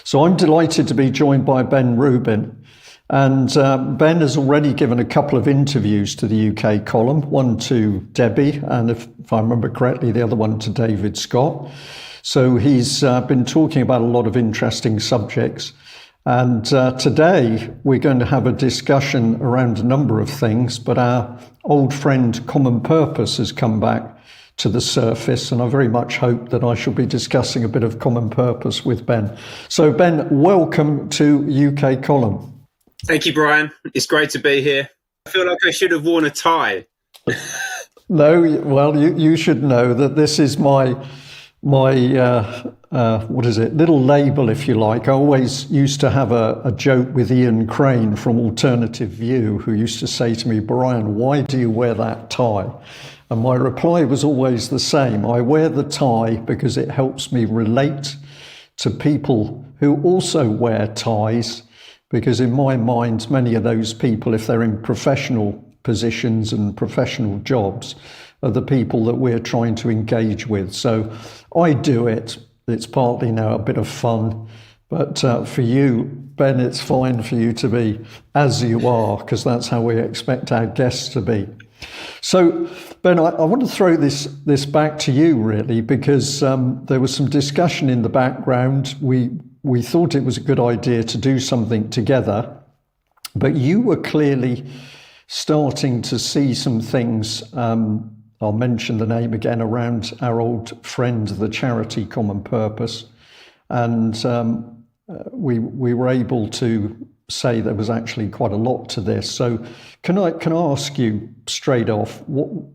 So I'm delighted to be joined by Ben Rubin. And Ben has already given a couple of interviews to the UKColumn, one to Debbie, and if I remember correctly, the other one to David Scott. So he's been talking about a lot of interesting subjects. And today we're going to have a discussion around a number of things, but our old friend Common Purpose has come back to the surface, and I very much hope that I shall be discussing a bit of Common Purpose with Ben. So Ben, welcome to UKColumn. Thank you, Brian. It's great to be here. I feel like I should have worn a tie. No, well, you should know that this is my little label, if you like. I always used to have a joke with Ian Crane from Alternative View, who used to say to me, Brian, why do you wear that tie? And my reply was always the same. I wear the tie because it helps me relate to people who also wear ties, because in my mind, many of those people, if they're in professional positions and professional jobs, are the people that we're trying to engage with. So I do it. It's partly now a bit of fun. But for you, Ben, it's fine for you to be as you are, because that's how we expect our guests to be. So, Ben, I want to throw this back to you, really, because there was some discussion in the background. We thought it was a good idea to do something together, but you were clearly starting to see some things, I'll mention the name again, around our old friend, the charity Common Purpose. And we were able to say there was actually quite a lot to this. So can I ask you straight off,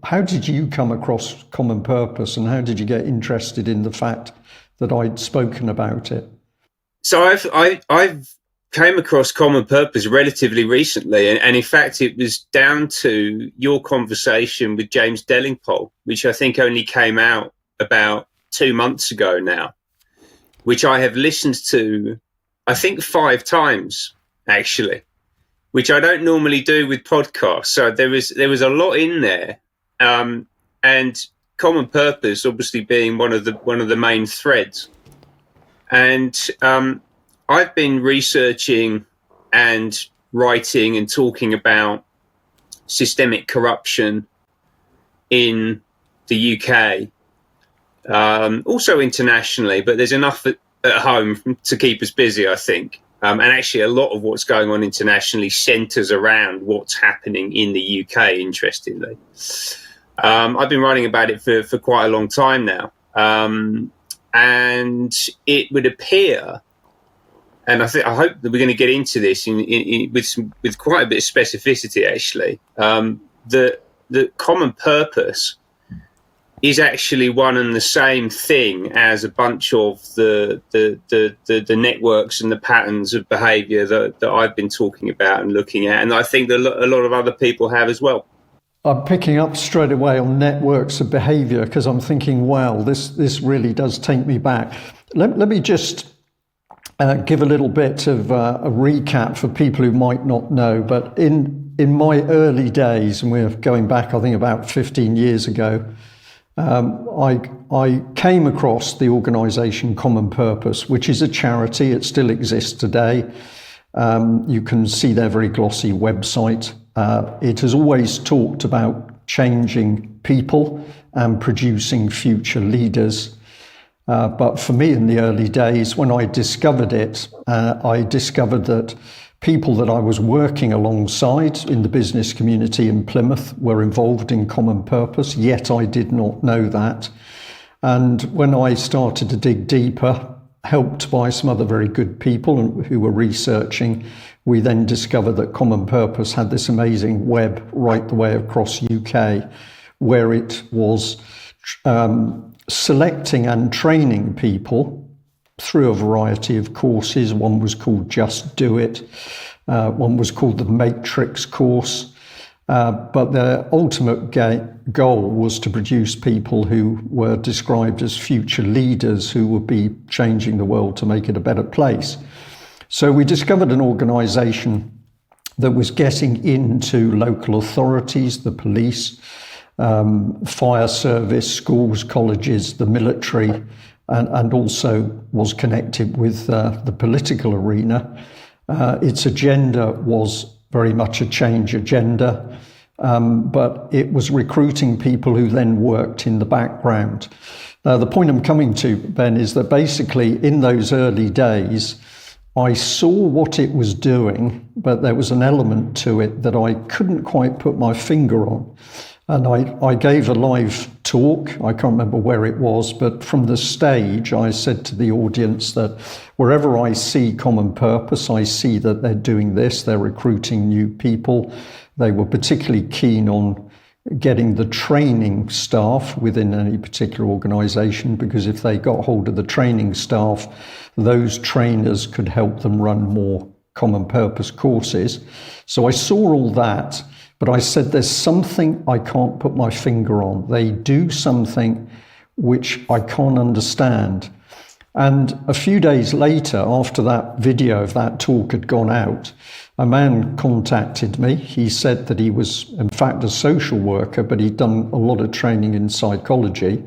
how did you come across Common Purpose, and how did you get interested in the fact that I'd spoken about it? So I've came across Common Purpose relatively recently, and in fact it was down to your conversation with James Delingpole, which I think only came out about 2 months ago now, which I have listened to, I think 5 times actually, which I don't normally do with podcasts. So there was a lot in there, and Common Purpose obviously being one of the main threads. And I've been researching and writing and talking about systemic corruption in the UK, also internationally, but there's enough at home to keep us busy, I think. And actually a lot of what's going on internationally centres around what's happening in the UK, interestingly. I've been writing about it for quite a long time now. And it would appear, and I hope that we're going to get into this with quite a bit of specificity, actually, that Common Purpose is actually one and the same thing as a bunch of the networks and the patterns of behaviour that I've been talking about and looking at, and I think that a lot of other people have as well. I'm picking up straight away on networks of behaviour, because I'm thinking, wow, this really does take me back. Let me just give a little bit of a recap for people who might not know. But in my early days, and we're going back, I think, about 15 years ago, I came across the organisation Common Purpose, which is a charity. It still exists today. You can see their very glossy website. It has always talked about changing people and producing future leaders. But for me, in the early days, when I discovered it, I discovered that people that I was working alongside in the business community in Plymouth were involved in Common Purpose, yet I did not know that. And when I started to dig deeper, helped by some other very good people who were researching, we then discovered that Common Purpose had this amazing web right the way across UK, where it was selecting and training people through a variety of courses. One was called Just Do It. One was called the Matrix course. But their ultimate goal was to produce people who were described as future leaders who would be changing the world to make it a better place. So we discovered an organisation that was getting into local authorities, the police, fire service, schools, colleges, the military, and also was connected with the political arena. Its agenda was very much a change agenda, but it was recruiting people who then worked in the background. Now, the point I'm coming to, Ben, is that basically in those early days, I saw what it was doing, but there was an element to it that I couldn't quite put my finger on. And I gave a live talk, I can't remember where it was, but from the stage I said to the audience that wherever I see common purpose, I see that they're doing this, they're recruiting new people. They were particularly keen on getting the training staff within any particular organisation, because if they got hold of the training staff, those trainers could help them run more common purpose courses. So I saw all that, but I said there's something I can't put my finger on. They do something which I can't understand. And a few days later, after that video of that talk had gone out, a man contacted me. He said that he was, in fact, a social worker, but he'd done a lot of training in psychology.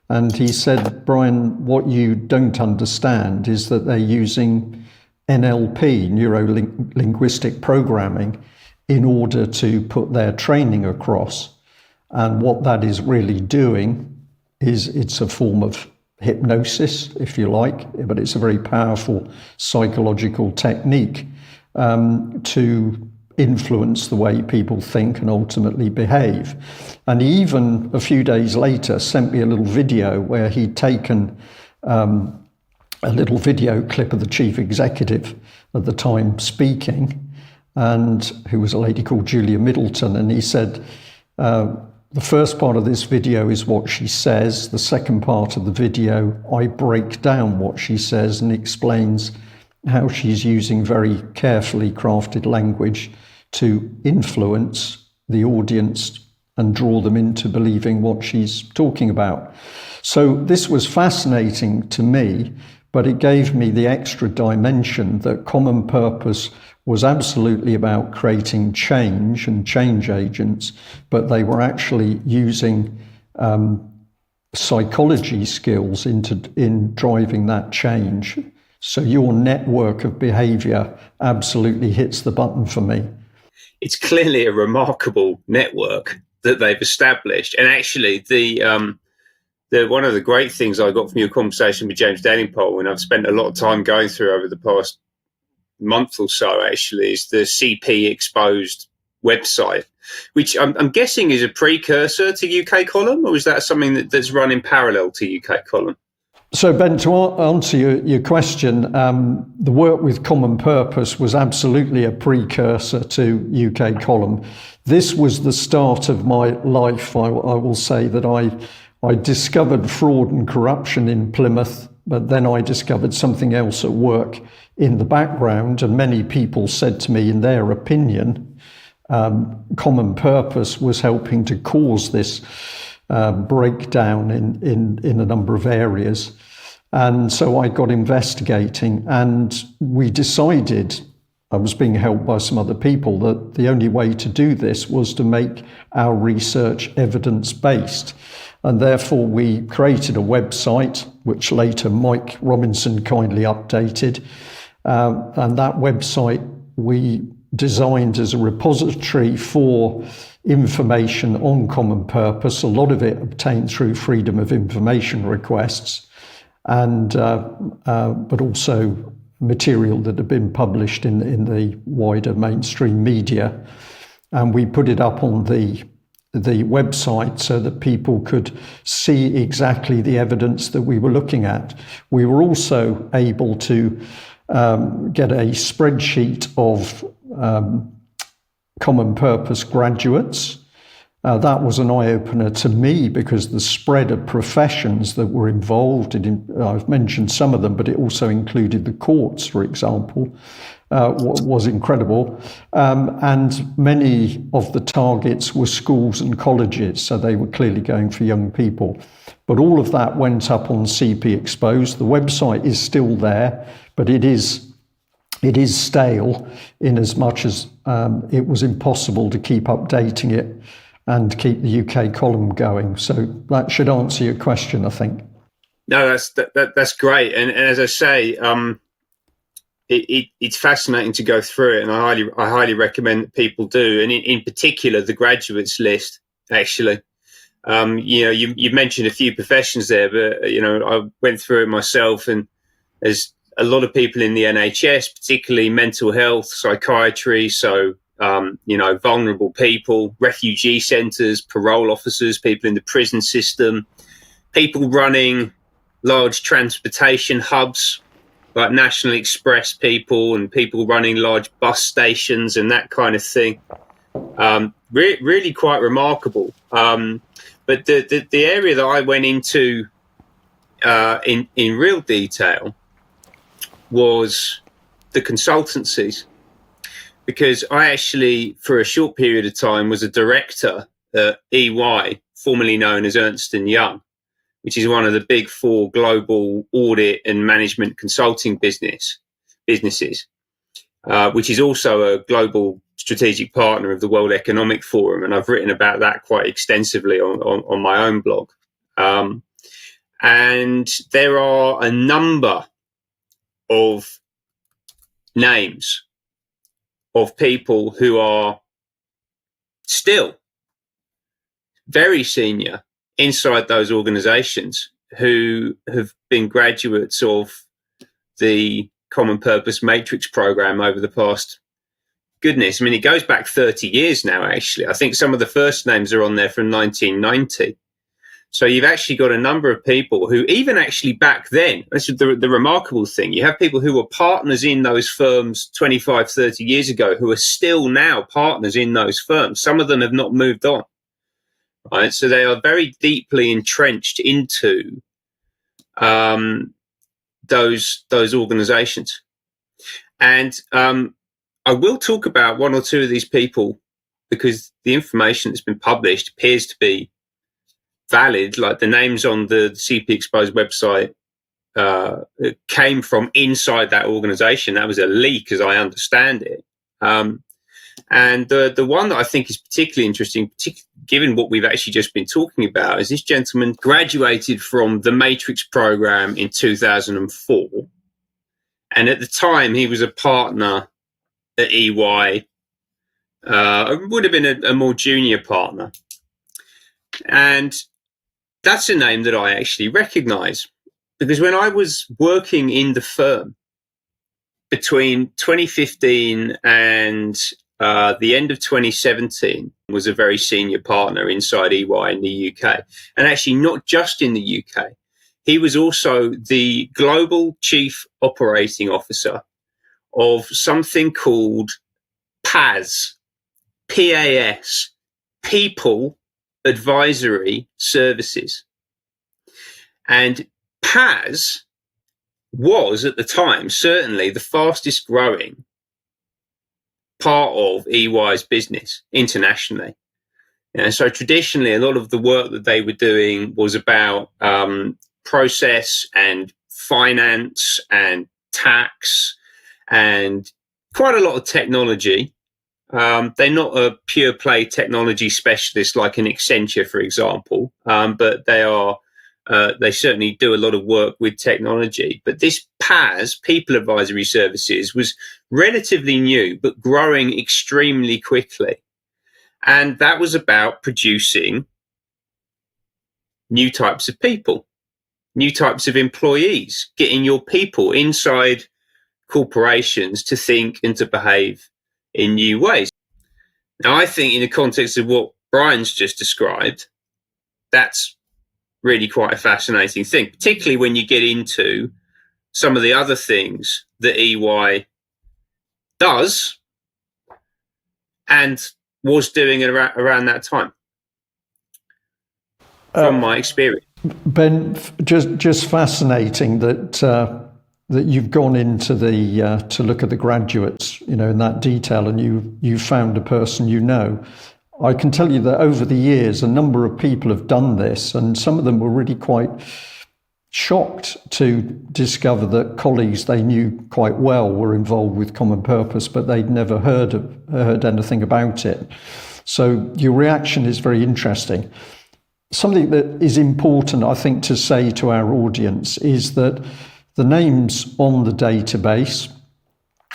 And he said, Brian, what you don't understand is that they're using NLP, neuro-linguistic programming, in order to put their training across. And what that is really doing is it's a form of hypnosis, if you like, but it's a very powerful psychological technique to influence the way people think and ultimately behave. And he even a few days later sent me a little video where he'd taken a little video clip of the chief executive at the time speaking, and who was a lady called Julia Middleton. And he said, the first part of this video is what she says. The second part of the video, I break down what she says and explains how she's using very carefully crafted language to influence the audience and draw them into believing what she's talking about. So this was fascinating to me, but it gave me the extra dimension that common purpose was absolutely about creating change and change agents, but they were actually using psychology skills in driving that change. So your network of behaviour absolutely hits the button for me. It's clearly a remarkable network that they've established. And actually, the one of the great things I got from your conversation with James Delingpole, and I've spent a lot of time going through over the past month or so, actually, is the CP Exposed website, which I'm guessing is a precursor to UKColumn, or is that something that's run in parallel to UKColumn? So, Ben, to answer your question, the work with common purpose was absolutely a precursor to UKColumn. This was the start of my life. I will say that I discovered fraud and corruption in Plymouth, but then I discovered something else at work in the background, and many people said to me, in their opinion, common purpose was helping to cause this breakdown in a number of areas. And so I got investigating, and we decided, I was being helped by some other people, that the only way to do this was to make our research evidence-based. And therefore we created a website, which later Mike Robinson kindly updated. And that website we designed as a repository for information on common purpose, a lot of it obtained through freedom of information requests, and but also material that had been published in the wider mainstream media. And we put it up on the website so that people could see exactly the evidence that we were looking at. We were also able to get a spreadsheet of common purpose graduates. That was an eye-opener to me, because the spread of professions that were involved, I've mentioned some of them, but it also included the courts, for example, was incredible. And many of the targets were schools and colleges, so they were clearly going for young people. But all of that went up on CP Exposed. The website is still there, but it is stale in as much as it was impossible to keep updating it and keep the UKColumn going. So that should answer your question, I think. No, that's great. And as I say, it's fascinating to go through it, and I highly recommend that people do. And in particular, the graduates list, actually. You mentioned a few professions there, but I went through it myself, and there's a lot of people in the NHS, particularly mental health, psychiatry. So vulnerable people, refugee centres, parole officers, people in the prison system, people running large transportation hubs like National Express people, and people running large bus stations and that kind of thing. Really quite remarkable. But the area that I went into in real detail was the consultancies, because I actually, for a short period of time, was a director at EY, formerly known as Ernst & Young, which is one of the big four global audit and management consulting businesses, which is also a global strategic partner of the World Economic Forum. And I've written about that quite extensively on my own blog. And there are a number of names of people who are still very senior inside those organizations, who have been graduates of the Common Purpose Matrix program over the past, goodness, I mean, it goes back 30 years now, actually. I think some of the first names are on there from 1990. So you've actually got a number of people who, even actually back then, this is the remarkable thing, you have people who were partners in those firms 25, 30 years ago who are still now partners in those firms. Some of them have not moved on. Right, so they are very deeply entrenched into those organizations. And I will talk about one or two of these people, because the information that's been published appears to be valid. Like the names on the CP Exposed website came from inside that organization. That was a leak, as I understand it. And the one that I think is particularly interesting, given what we've actually just been talking about, is this gentleman graduated from the Matrix program in 2004. And at the time, he was a partner at EY. Would have been a more junior partner. And that's a name that I actually recognize, because when I was working in the firm between 2015 and the end of 2017, was a very senior partner inside EY in the UK. And actually not just in the UK. He was also the global chief operating officer of something called PAS, PAS, People Advisory Services. And PAS was, at the time, certainly the fastest growing part of EY's business internationally. And so traditionally, a lot of the work that they were doing was about process and finance and tax and quite a lot of technology. They're not a pure play technology specialist like an Accenture, for example, but they certainly do a lot of work with technology. But this PAS, People Advisory Services, was relatively new, but growing extremely quickly. And that was about producing new types of people, new types of employees, getting your people inside corporations to think and to behave in new ways. Now, I think in the context of what Brian's just described, that's really quite a fascinating thing, particularly when you get into some of the other things that EY does and was doing around that time, from my experience. Ben, just fascinating that you've gone into the to look at the graduates, in that detail, and you found a person you know. I can tell you that over the years, a number of people have done this, and some of them were really quite shocked to discover that colleagues they knew quite well were involved with Common Purpose, but they'd never heard anything about it. So your reaction is very interesting. something that is important, I think, to say to our audience is that the names on the database,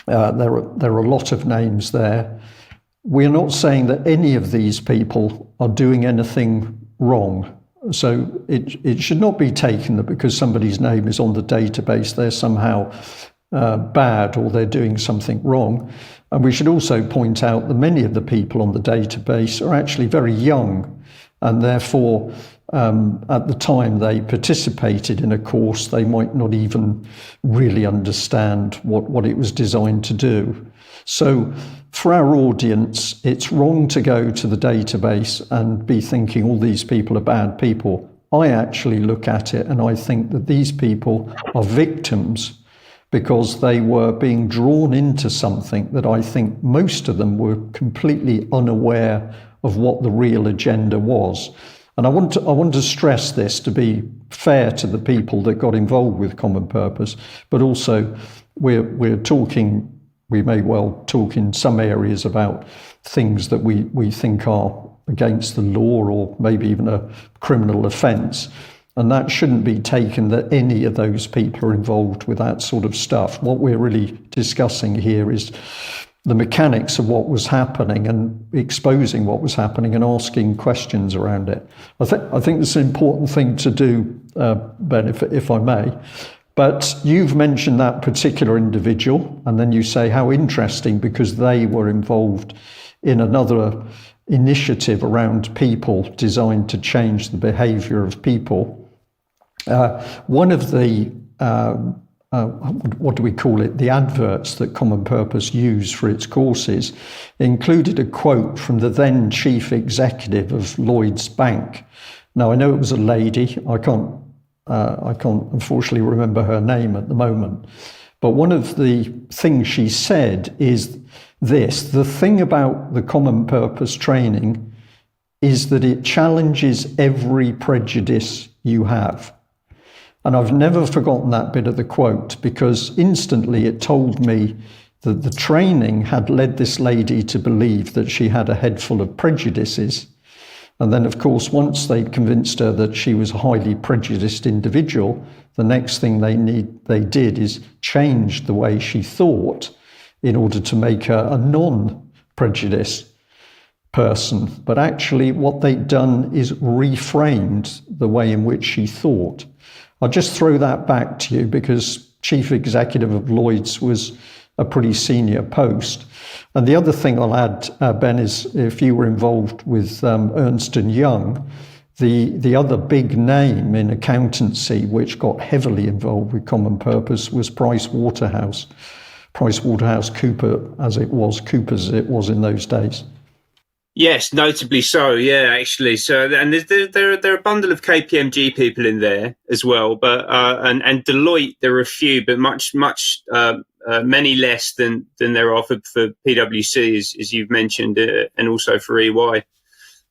there are a lot of names there. We're not saying that any of these people are doing anything wrong. So it should not be taken that because somebody's name is on the database, they're somehow bad or they're doing something wrong. And we should also point out that many of the people on the database are actually very young, and therefore at the time they participated in a course, they might not even really understand what it was designed to do. So for our audience, it's wrong to go to the database and be thinking all these people are bad people. I actually look at it and I think that these people are victims because they were being drawn into something that I think most of them were completely unaware of what the real agenda was. And I want to stress this to be fair to the people that got involved with Common Purpose, but also we're talking, we may well talk in some areas about things that we think are against the law or maybe even a criminal offence. And that shouldn't be taken that any of those people are involved with that sort of stuff. What we're really discussing here is the mechanics of what was happening and exposing what was happening and asking questions around it. I think it's an important thing to do, Ben, if I may. But you've mentioned that particular individual, and then you say how interesting because they were involved in another initiative around people designed to change the behaviour of people. One of the, what do we call it, the adverts that Common Purpose used for its courses included a quote from the then chief executive of Lloyds Bank. Now, I know it was a lady. I can't unfortunately remember her name at the moment. But one of the things she said is this: the thing about the Common Purpose training is that it challenges every prejudice you have. And I've never forgotten that bit of the quote because instantly it told me that the training had led this lady to believe that she had a head full of prejudices. And then, of course, once they'd convinced her that she was a highly prejudiced individual, the next thing they did is change the way she thought in order to make her a non-prejudiced person. But actually what they'd done is reframed the way in which she thought. I'll just throw that back to you because Chief Executive of Lloyds was a pretty senior post. And the other thing I'll add, Ben, is if you were involved with Ernst & Young, the other big name in accountancy which got heavily involved with Common Purpose was PricewaterhouseCoopers as it was in those days. Yes, notably so. Yeah, actually. So, and there are a bundle of KPMG people in there as well, but and Deloitte there are a few, but many less than there are for PwC, as you've mentioned, and also for EY.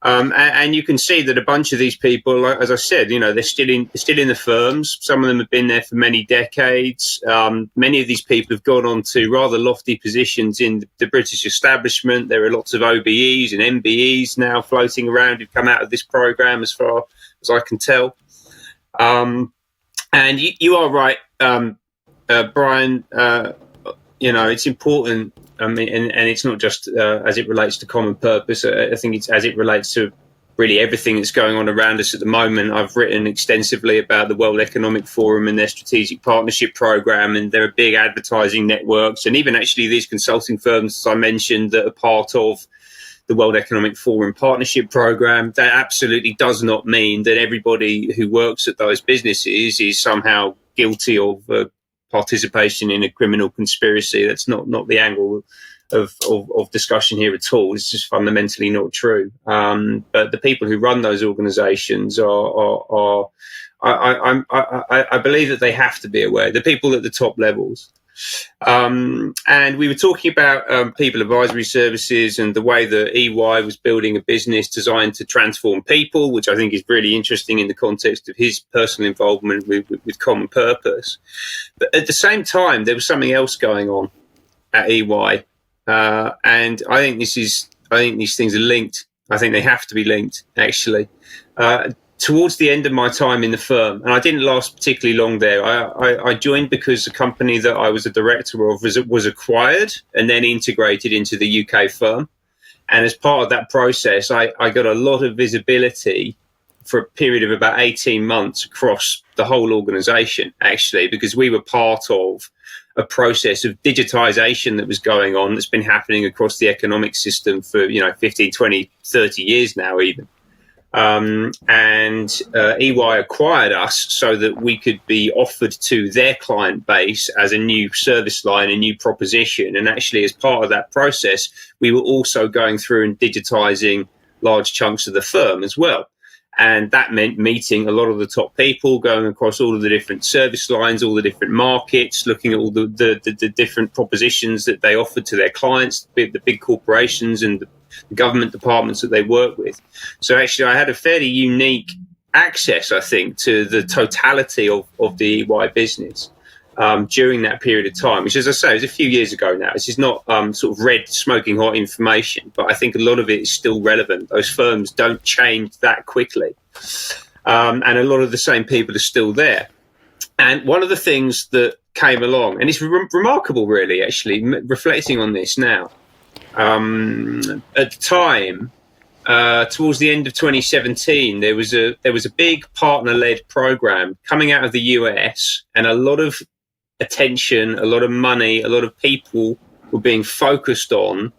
And you can see that a bunch of these people, as I said, they're still in the firms. Some of them have been there for many decades. Many of these people have gone on to rather lofty positions in the British establishment. There are lots of OBEs and MBEs now floating around who've come out of this program, as far as I can tell. And you are right, Brian. It's important. I mean, and it's not just as it relates to Common Purpose. I think it's as it relates to really everything that's going on around us at the moment. I've written extensively about the World Economic Forum and their strategic partnership program, and there are big advertising networks, and even actually these consulting firms, as I mentioned, that are part of the World Economic Forum partnership program. That absolutely does not mean that everybody who works at those businesses is somehow guilty of participation in a criminal conspiracy. That's not the angle of discussion here at all. It's just fundamentally not true. But the people who run those organisations I believe that they have to be aware. The people at the top levels. And we were talking about people advisory services and the way that EY was building a business designed to transform people, which I think is really interesting in the context of his personal involvement with Common Purpose. But at the same time, there was something else going on at EY, and I think these things are linked. I think they have to be linked, actually. towards the end of my time in the firm, and I didn't last particularly long there, I joined because the company that I was a director of was acquired and then integrated into the UK firm. And as part of that process, I got a lot of visibility for a period of about 18 months across the whole organization, actually, because we were part of a process of digitization that was going on that's been happening across the economic system for 15, 20, 30 years now even. And EY acquired us so that we could be offered to their client base as a new service line, a new proposition. And actually, as part of that process, we were also going through and digitizing large chunks of the firm as well. And that meant meeting a lot of the top people, going across all of the different service lines, all the different markets, looking at all the different propositions that they offered to their clients, the big corporations and the government departments that they work with. So actually, I had a fairly unique access, I think, to the totality of the EY business during that period of time, which, as I say, is a few years ago now. This is not sort of red, smoking hot information, but I think a lot of it is still relevant. Those firms don't change that quickly. And a lot of the same people are still there. And one of the things that came along, and it's remarkable, really, actually, reflecting on this now, at the time, towards the end of 2017, there was a big partner-led program coming out of the US, and a lot of attention, a lot of money, a lot of people were being focused on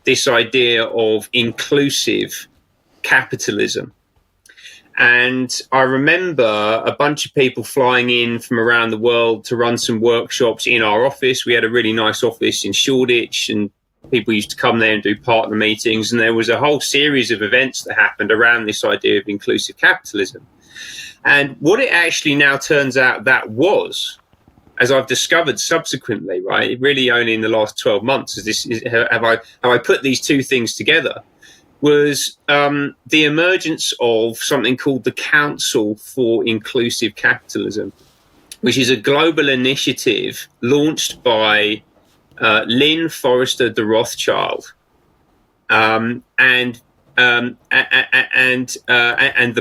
this idea of inclusive capitalism. And I remember a bunch of people flying in from around the world to run some workshops in our office. We had a really nice office in Shoreditch, and people used to come there and do partner meetings. And there was a whole series of events that happened around this idea of inclusive capitalism. And what it actually now turns out that was, as I've discovered subsequently, right, really only in the last 12 months, have I put these two things together, was the emergence of something called the Council for Inclusive Capitalism, which is a global initiative launched by Lynn Forrester de Rothschild and the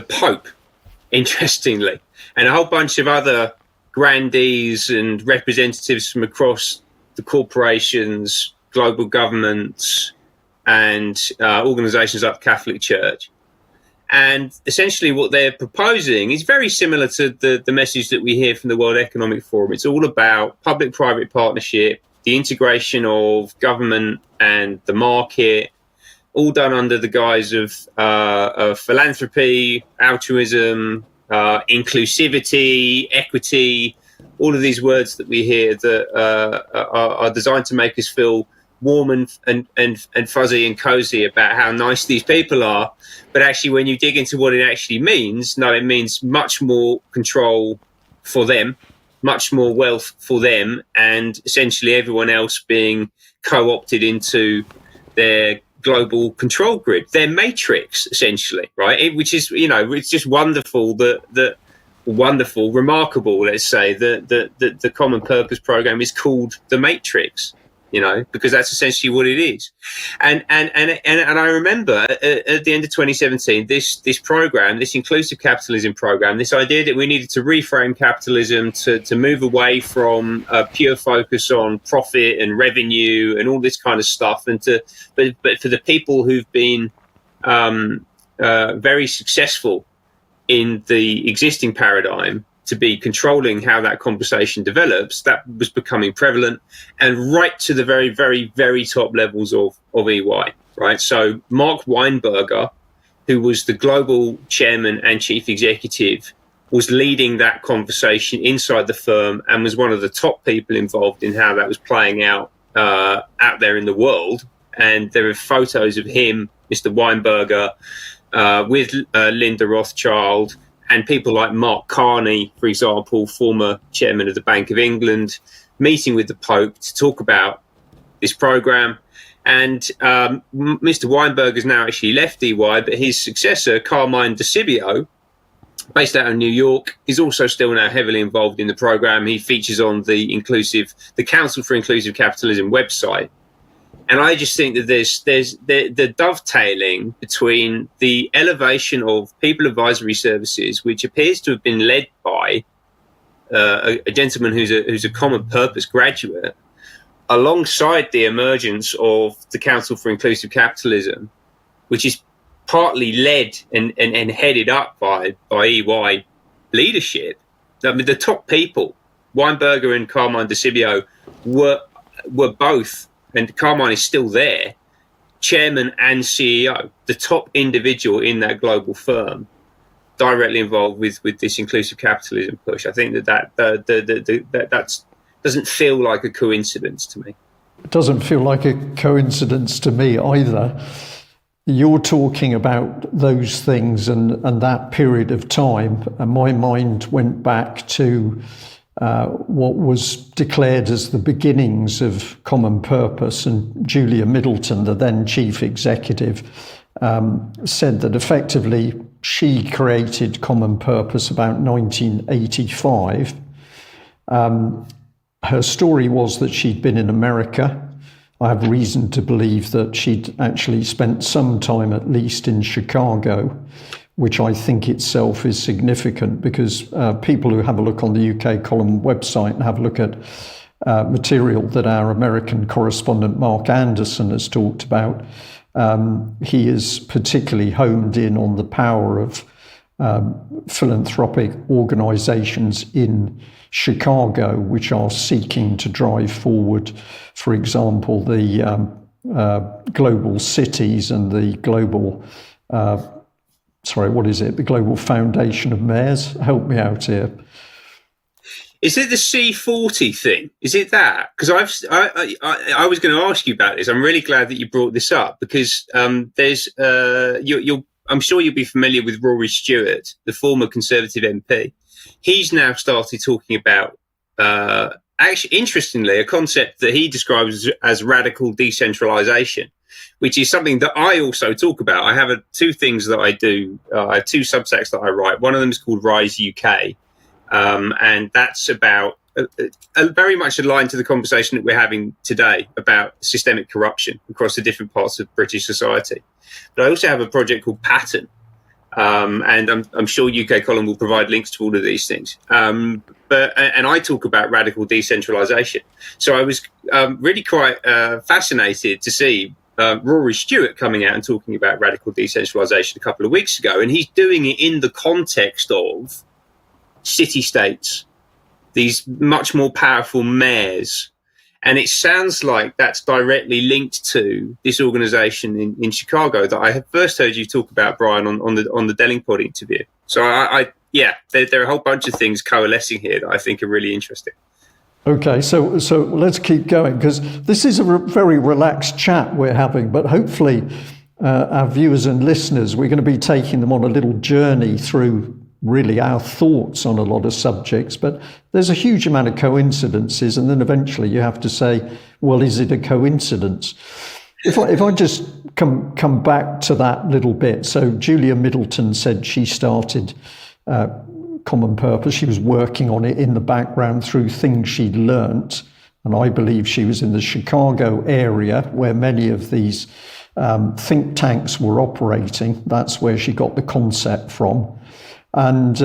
Pope, interestingly, and a whole bunch of other grandees and representatives from across the corporations, global governments, and organizations like the Catholic Church. And essentially what they're proposing is very similar to the message that we hear from the World Economic Forum. It's all about public-private partnership, the integration of government and the market, all done under the guise of philanthropy, altruism, inclusivity, equity, all of these words that we hear that are designed to make us feel warm and fuzzy and cozy about how nice these people are. But actually, when you dig into what it actually means, no, it means much more control for them, much more wealth for them, and essentially everyone else being co-opted into their global control grid, their matrix, essentially, right? Which is, it's just wonderful remarkable, let's say, that the Common Purpose Program is called the Matrix, because that's essentially what it is. And I remember at the end of 2017, this program, this inclusive capitalism program, this idea that we needed to reframe capitalism to move away from a pure focus on profit and revenue and all this kind of stuff, but for the people who've been very successful in the existing paradigm to be controlling how that conversation develops, that was becoming prevalent, and right to the very, very, very top levels of EY, right? So Mark Weinberger, who was the global chairman and chief executive, was leading that conversation inside the firm and was one of the top people involved in how that was playing out there in the world. And there are photos of him, Mr. Weinberger, with Linda Rothschild, and people like Mark Carney, for example, former chairman of the Bank of England, meeting with the Pope to talk about this program. And Mr. Weinberg has now actually left EY, but his successor, Carmine DeCibio, based out of New York, is also still now heavily involved in the program. He features on the Council for Inclusive Capitalism website. And I just think that there's the dovetailing between the elevation of people advisory services, which appears to have been led by a gentleman who's a common purpose graduate, alongside the emergence of the Council for Inclusive Capitalism, which is partly led and headed up by EY leadership. I mean, the top people, Weinberger and Carmine DeCibio, were both, and Carmine is still there, chairman and CEO, the top individual in that global firm, directly involved with this inclusive capitalism push. I think that doesn't feel like a coincidence to me. It doesn't feel like a coincidence to me either. You're talking about those things and that period of time, and my mind went back to what was declared as the beginnings of Common Purpose, and Julia Middleton, the then chief executive, said that effectively she created Common Purpose about 1985. Her story was that she'd been in America. I have reason to believe that she'd actually spent some time at least in Chicago, which I think itself is significant, because people who have a look on the UKColumn website and have a look at material that our American correspondent Mark Anderson has talked about, he is particularly honed in on the power of philanthropic organisations in Chicago, which are seeking to drive forward, for example, the global cities and the global, the Global Foundation of Mayors. Help me out here. Is it the C40 thing? Is it that? Because I was going to ask you about this. I'm really glad that you brought this up, because there's I'm sure you'll be familiar with Rory Stewart, the former Conservative MP. He's now started talking about, actually, interestingly, a concept that he describes as radical decentralization, which is something that I also talk about. I have two things that I do. I have two subsects that I write. One of them is called Rise UK, and that's about very much aligned to the conversation that we're having today about systemic corruption across the different parts of British society. But I also have a project called Pattern, and I'm sure UKColumn will provide links to all of these things. And I talk about radical decentralization. So I was really quite fascinated to see Rory Stewart coming out and talking about radical decentralization a couple of weeks ago, and he's doing it in the context of city-states, these much more powerful mayors. And it sounds like that's directly linked to this organisation in Chicago that I had first heard you talk about, Brian, on the Dellingpod interview. So there are a whole bunch of things coalescing here that I think are really interesting. Okay, so let's keep going, because this is a very relaxed chat we're having, but hopefully our viewers and listeners, we're going to be taking them on a little journey through really our thoughts on a lot of subjects. But there's a huge amount of coincidences, and then eventually you have to say, well, is it a coincidence? If I just come back to that little bit. So Julia Middleton said she started Common Purpose. She was working on it in the background through things she'd learnt, and I believe she was in the Chicago area where many of these think tanks were operating. That's where she got the concept from. And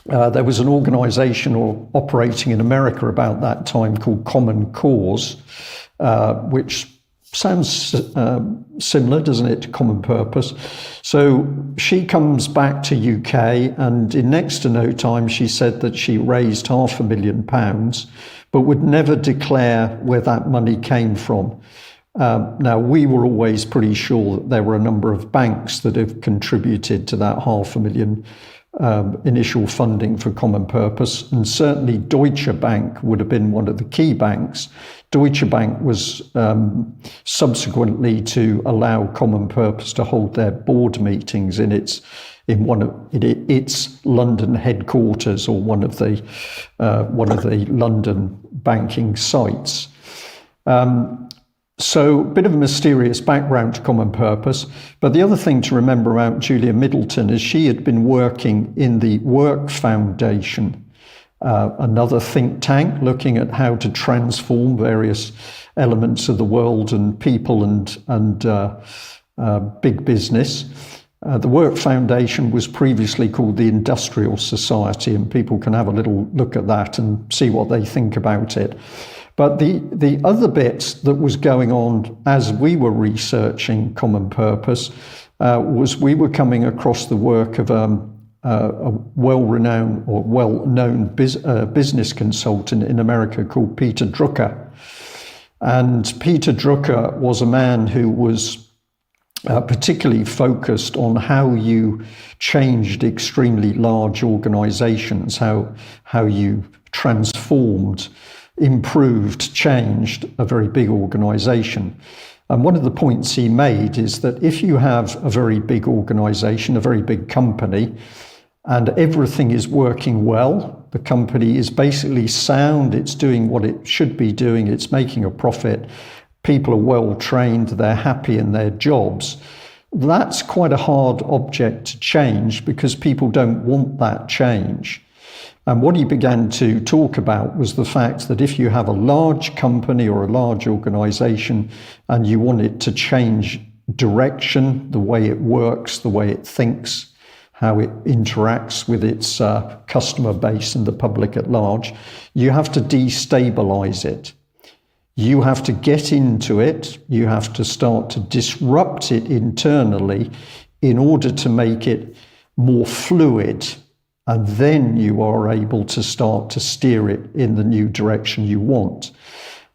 there was an organisation operating in America about that time called Common Cause, which sounds similar, doesn't it, to Common Purpose? So she comes back to UK, and in next to no time she said that she raised £500,000, but would never declare where that money came from. Now, we were always pretty sure that there were a number of banks that have contributed to that £500,000 initial funding for Common Purpose, and certainly Deutsche Bank would have been one of the key banks. Deutsche Bank was subsequently to allow Common Purpose to hold their board meetings in its London headquarters, or one of the London banking sites. So a bit of a mysterious background to Common Purpose. But the other thing to remember about Julia Middleton is she had been working in the Work Foundation another think tank looking at how to transform various elements of the world and people and big business. The Work Foundation was previously called the Industrial Society, and people can have a little look at that and see what they think about it. But the other bit that was going on as we were researching Common Purpose was we were coming across the work of a well-renowned or well-known business consultant in America called Peter Drucker. And Peter Drucker was a man who was particularly focused on how you changed extremely large organizations, how you transformed, improved, changed a very big organization. And one of the points he made is that if you have a very big organization, a very big company, and everything is working well, the company is basically sound, it's doing what it should be doing, it's making a profit, people are well trained, they're happy in their jobs, that's quite a hard object to change because people don't want that change. And what he began to talk about was the fact that if you have a large company or a large organization and you want it to change direction, the way it works, the way it thinks, how it interacts with its customer base and the public at large, you have to destabilize it. You have to get into it, you have to start to disrupt it internally in order to make it more fluid, and then you are able to start to steer it in the new direction you want.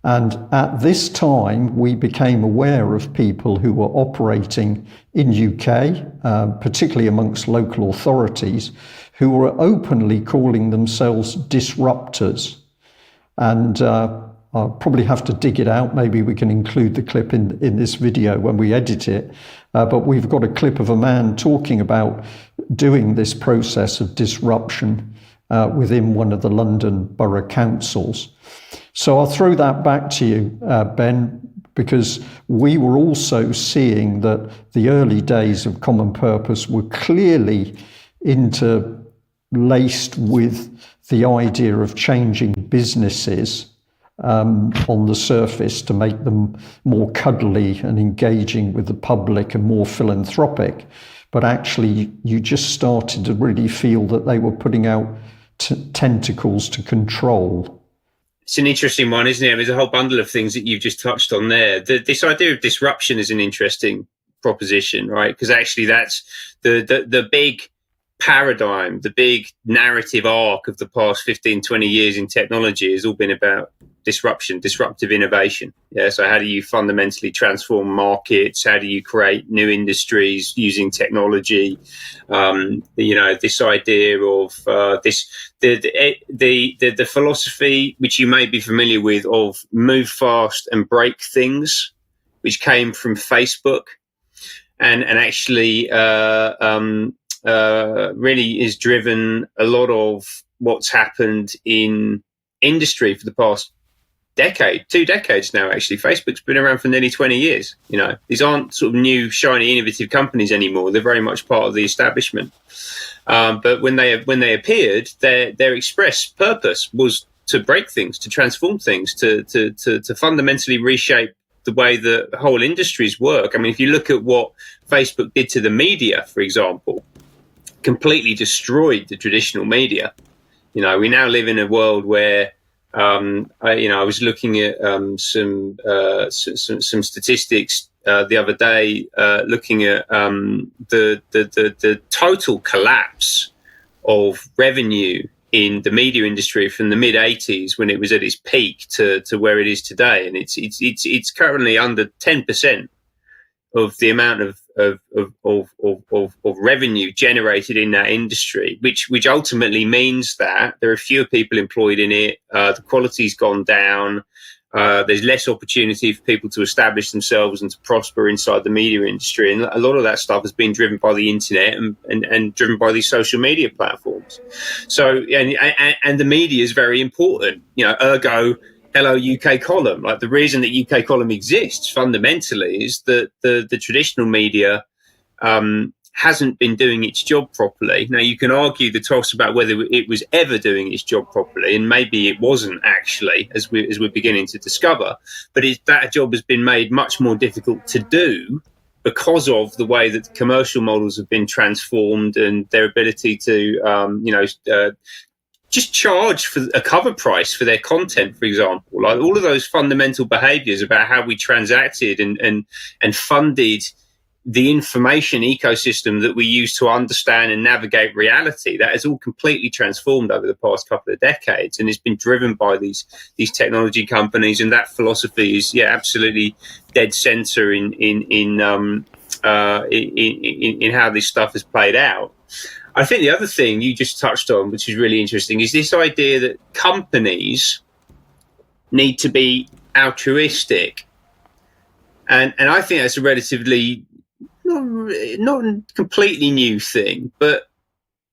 And at this time, we became aware of people who were operating in UK, particularly amongst local authorities, who were openly calling themselves disruptors. And I'll probably have to dig it out. Maybe we can include the clip in this video when we edit it. But we've got a clip of a man talking about doing this process of disruption within one of the London borough councils. So I'll throw that back to you, Ben, because we were also seeing that the early days of Common Purpose were clearly interlaced with the idea of changing businesses on the surface to make them more cuddly and engaging with the public and more philanthropic. But actually, you just started to really feel that they were putting out tentacles to control. It's an interesting one, isn't it? There's a whole bundle of things that you've just touched on there. This idea of disruption is an interesting proposition, right? Because actually that's the big paradigm, the big narrative arc of the past 15, 20 years in technology has all been about disruption, disruptive innovation. Yeah. So how do you fundamentally transform markets? How do you create new industries using technology? This idea of the philosophy, which you may be familiar with, of move fast and break things, which came from Facebook, and actually really is driven a lot of what's happened in industry for the past decade, 2 decades now. Actually, Facebook's been around for nearly 20 years. These aren't sort of new, shiny, innovative companies anymore. They're very much part of the establishment. But when they appeared, their express purpose was to break things, to transform things, to fundamentally reshape the way that whole industries work. I mean, if you look at what Facebook did to the media, for example, completely destroyed the traditional media. We now live in a world where I was looking at some statistics the other day, looking at the total collapse of revenue in the media industry from the mid 80s, when it was at its peak, to where it is today, and it's currently under 10% of the amount of revenue generated in that industry, which ultimately means that there are fewer people employed in it. The quality's gone down. There's less opportunity for people to establish themselves and to prosper inside the media industry. And a lot of that stuff has been driven by the internet and driven by these social media platforms. So, and the media is very important, ergo, hello UKColumn. Like, the reason that UKColumn exists fundamentally is that the traditional media hasn't been doing its job properly. Now, you can argue the toss about whether it was ever doing its job properly, and maybe it wasn't actually, as we're beginning to discover. But that job has been made much more difficult to do because of the way that commercial models have been transformed and their ability to, just charge for a cover price for their content, for example. Like all of those fundamental behaviours about how we transacted and funded the information ecosystem that we use to understand and navigate reality, that has all completely transformed over the past couple of decades, and it's been driven by these technology companies. And that philosophy is, absolutely dead center in how this stuff has played out. I think the other thing you just touched on, which is really interesting, is this idea that companies need to be altruistic, and I think that's a relatively not completely new thing, but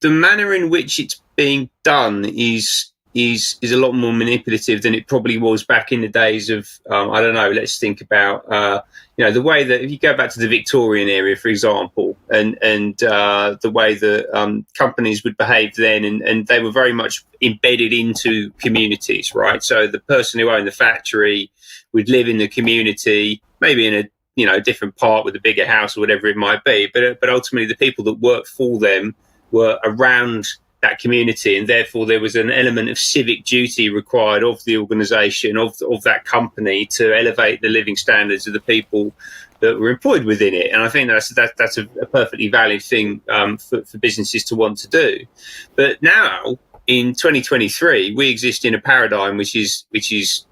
the manner in which it's being done is a lot more manipulative than it probably was back in the days of I don't know. Let's think about the way that if you go back to the Victorian era, for example, and the way that companies would behave then, and they were very much embedded into communities, right? So the person who owned the factory would live in the community, maybe in a different part with a bigger house or whatever it might be, but ultimately the people that worked for them were around that community, and therefore there was an element of civic duty required of the organisation, of that company, to elevate the living standards of the people that were employed within it. And I think that's a perfectly valid thing for businesses to want to do. But now in 2023, we exist in a paradigm which is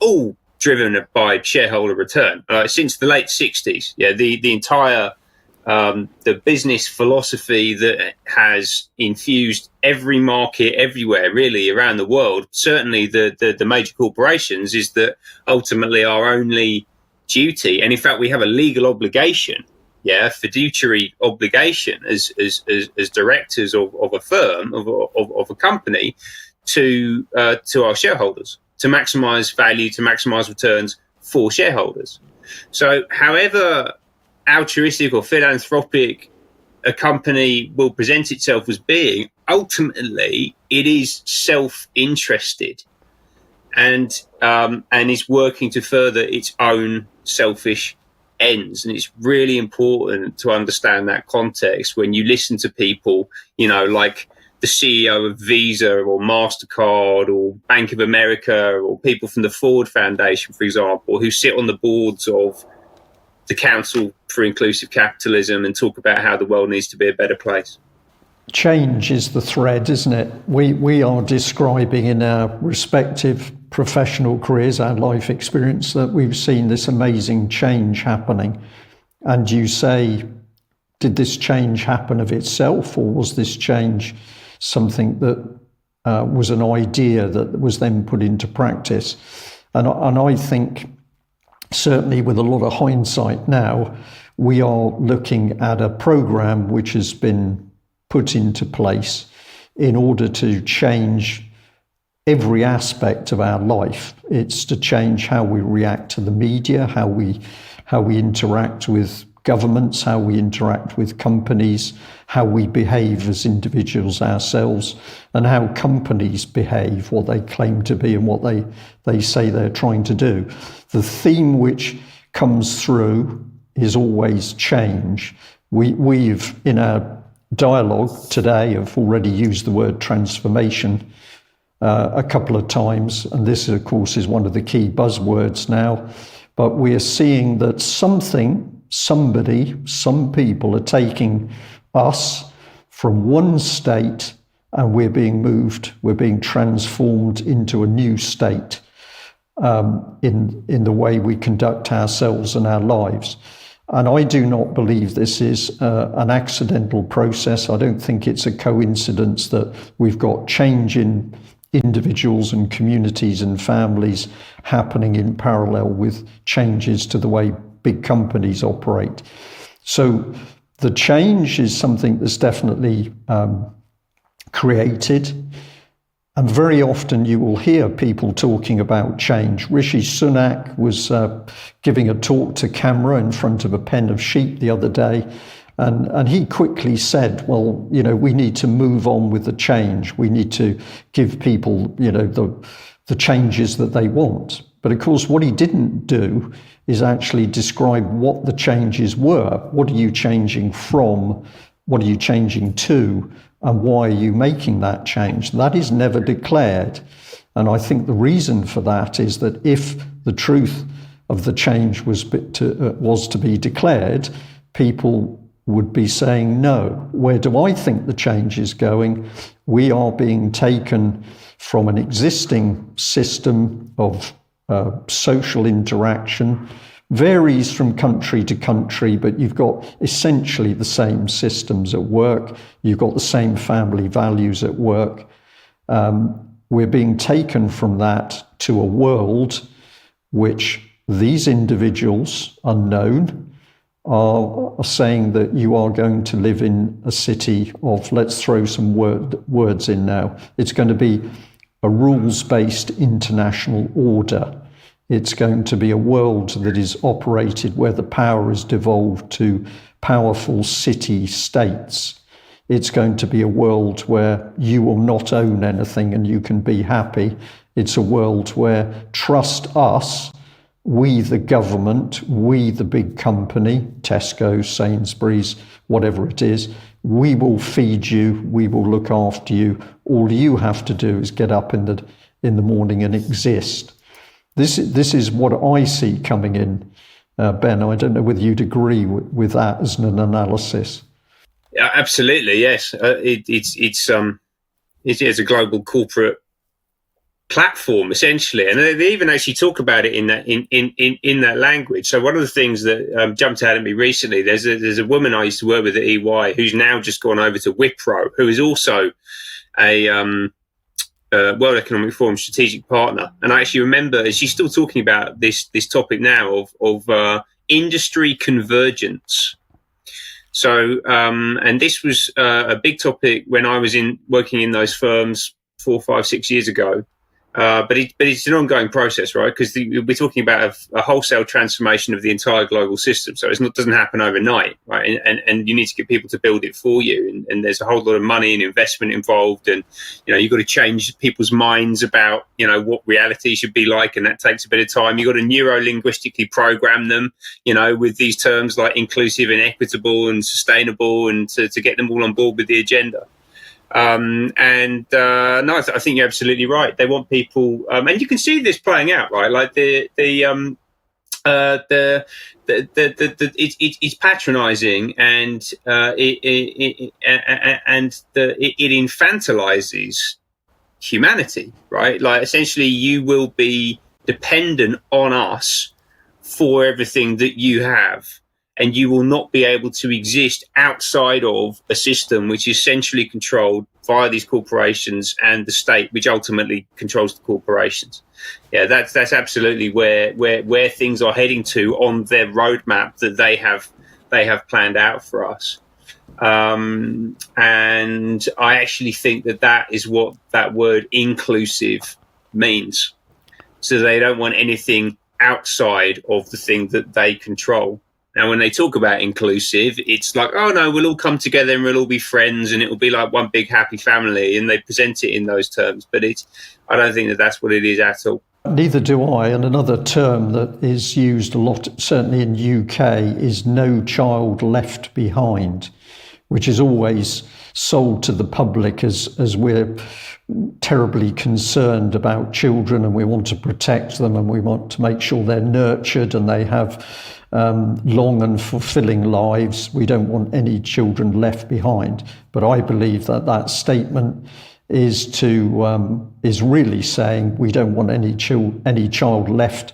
all driven by shareholder return. Since the late 60s, the entire the business philosophy that has infused every market everywhere, really, around the world, certainly the major corporations, is that ultimately our only duty, and in fact we have a legal obligation, fiduciary obligation as directors of a firm, of a company, to our shareholders, to maximize value, to maximize returns for shareholders. So however altruistic or philanthropic a company will present itself as being, ultimately it is self-interested and is working to further its own selfish ends. And it's really important to understand that context when you listen to people, like the CEO of Visa or MasterCard or Bank of America, or people from the Ford Foundation, for example, who sit on the boards of the Council for Inclusive Capitalism and talk about how the world needs to be a better place. Change is the thread, isn't it? We are describing in our respective professional careers, our life experience, that we've seen this amazing change happening. And you say, did this change happen of itself, or was this change something that was an idea that was then put into practice? And I think, certainly with a lot of hindsight now, we are looking at a program which has been put into place in order to change every aspect of our life. It's to change how we react to the media, how we interact with governments, how we interact with companies, how we behave as individuals ourselves, and how companies behave, what they claim to be and what they say they're trying to do. The theme which comes through is always change. We've, in our dialogue today, have already used the word transformation a couple of times, and this, of course, is one of the key buzzwords now. But we're seeing that somebody, some people are taking us from one state, and we're being transformed into a new state in the way we conduct ourselves and our lives. And I do not believe this is an accidental process. I don't think it's a coincidence that we've got change in individuals and communities and families happening in parallel with changes to the way big companies operate. So the change is something that's definitely created. And very often you will hear people talking about change. Rishi Sunak was giving a talk to camera in front of a pen of sheep the other day. And he quickly said, well, we need to move on with the change. We need to give people, the changes that they want. But of course, what he didn't do is actually describe what the changes were. What are you changing from? What are you changing to? And why are you making that change? That is never declared. And I think the reason for that is that if the truth of the change was to be declared, people would be saying, no, where do I think the change is going? We are being taken from an existing system of social interaction, varies from country to country, but you've got essentially the same systems at work. You've got the same family values at work. We're being taken from that to a world which these individuals, unknown, are saying that you are going to live in a city of, let's throw some words in now. It's going to be a rules-based international order. It's going to be a world that is operated where the power is devolved to powerful city-states. It's going to be a world where you will not own anything and you can be happy. It's a world where trust us, we the government, we the big company, Tesco, Sainsbury's, whatever it is, we will feed you, we will look after you. All you have to do is get up in the morning and exist. This is what I see coming in, Ben. I don't know whether you'd agree with that as an analysis. Yeah, absolutely, yes. It's a global corporate platform essentially, and they even actually talk about it in that language. So one of the things that jumped out at me recently, there's a woman I used to work with at EY who's now just gone over to Wipro, who is also a World Economic Forum strategic partner. And I actually remember, and she's still talking about this topic now of industry convergence. So, and this was a big topic when I was working in those firms 4, 5, 6 years ago. But it's an ongoing process, right? Because we're talking about a wholesale transformation of the entire global system. So it doesn't happen overnight, right? And you need to get people to build it for you. And there's a whole lot of money and investment involved. And, you've got to change people's minds about, what reality should be like. And that takes a bit of time. You've got to neuro-linguistically program them, with these terms like inclusive and equitable and sustainable, and to get them all on board with the agenda. I think you're absolutely right. They want people, and you can see this playing out, right? Like it's patronising, and it infantilizes humanity, right? Like essentially, you will be dependent on us for everything that you have. And you will not be able to exist outside of a system which is centrally controlled via these corporations and the state, which ultimately controls the corporations. Yeah, that's absolutely where things are heading to on their roadmap that they have planned out for us. And I actually think that is what that word inclusive means. So they don't want anything outside of the thing that they control. Now, when they talk about inclusive, it's like, oh, no, we'll all come together and we'll all be friends and it will be like one big happy family. And they present it in those terms. But I don't think that's what it is at all. Neither do I. And another term that is used a lot, certainly in UK, is no child left behind, which is always sold to the public as we're terribly concerned about children and we want to protect them and we want to make sure they're nurtured and they have long and fulfilling lives. We don't want any children left behind. But I believe that statement is really saying we don't want any child left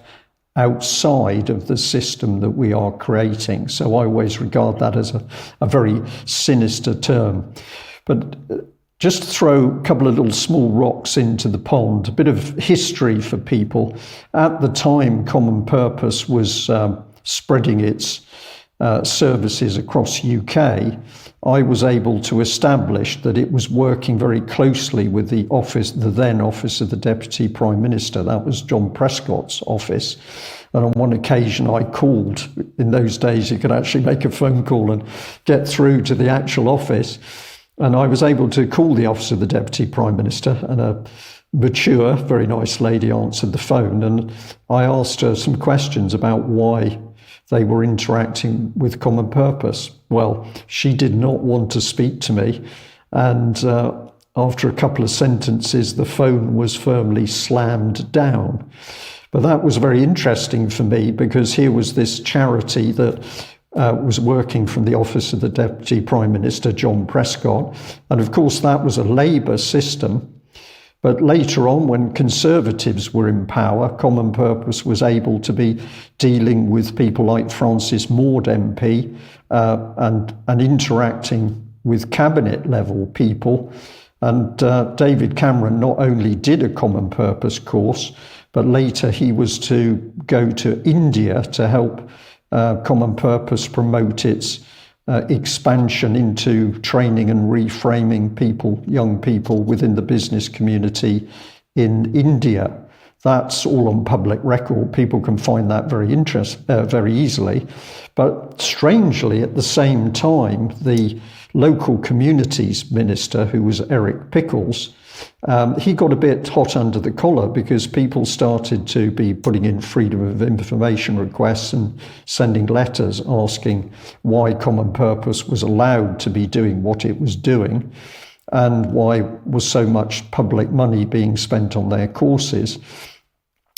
outside of the system that we are creating. So I always regard that as a very sinister term. But just to throw a couple of little small rocks into the pond, a bit of history for people. At the time, Common Purpose was spreading its services across UK. I was able to establish that it was working very closely with the then office of the Deputy Prime Minister. That was John Prescott's office. And on one occasion I called. In those days you could actually make a phone call and get through to the actual office. And I was able to call the office of the Deputy Prime Minister, and a mature, very nice lady answered the phone. And I asked her some questions about why they were interacting with Common Purpose. Well, she did not want to speak to me. And after a couple of sentences, the phone was firmly slammed down. But that was very interesting for me, because here was this charity that was working from the office of the Deputy Prime Minister, John Prescott. And of course, that was a Labour system. But later on, when Conservatives were in power, Common Purpose was able to be dealing with people like Francis Maude MP and interacting with cabinet level people. And David Cameron not only did a Common Purpose course, but later he was to go to India to help Common Purpose promote its expansion into training and reframing people, young people within the business community in India. That's all on public record. People can find that very easily. But strangely, at the same time, the local communities minister, who was Eric Pickles, he got a bit hot under the collar, because people started to be putting in freedom of information requests and sending letters asking why Common Purpose was allowed to be doing what it was doing, and why was so much public money being spent on their courses.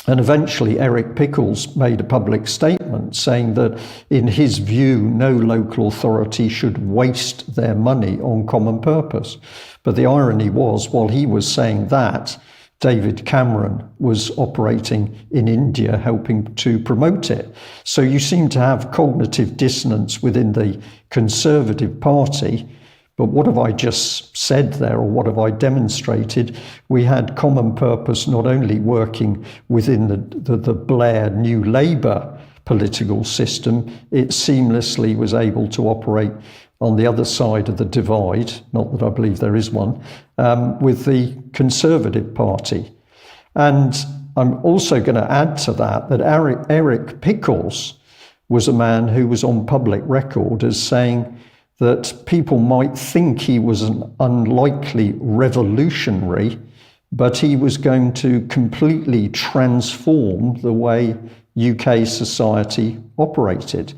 And eventually Eric Pickles made a public statement saying that in his view, no local authority should waste their money on Common Purpose. But the irony was, while he was saying that, David Cameron was operating in India, helping to promote it. So you seem to have cognitive dissonance within the Conservative Party. But what have I just said there, or what have I demonstrated? We had Common Purpose not only working within the Blair New Labour political system, it seamlessly was able to operate on the other side of the divide, not that I believe there is one, with the Conservative Party. And I'm also going to add to that Eric Pickles was a man who was on public record as saying that people might think he was an unlikely revolutionary, but he was going to completely transform the way UK society operated.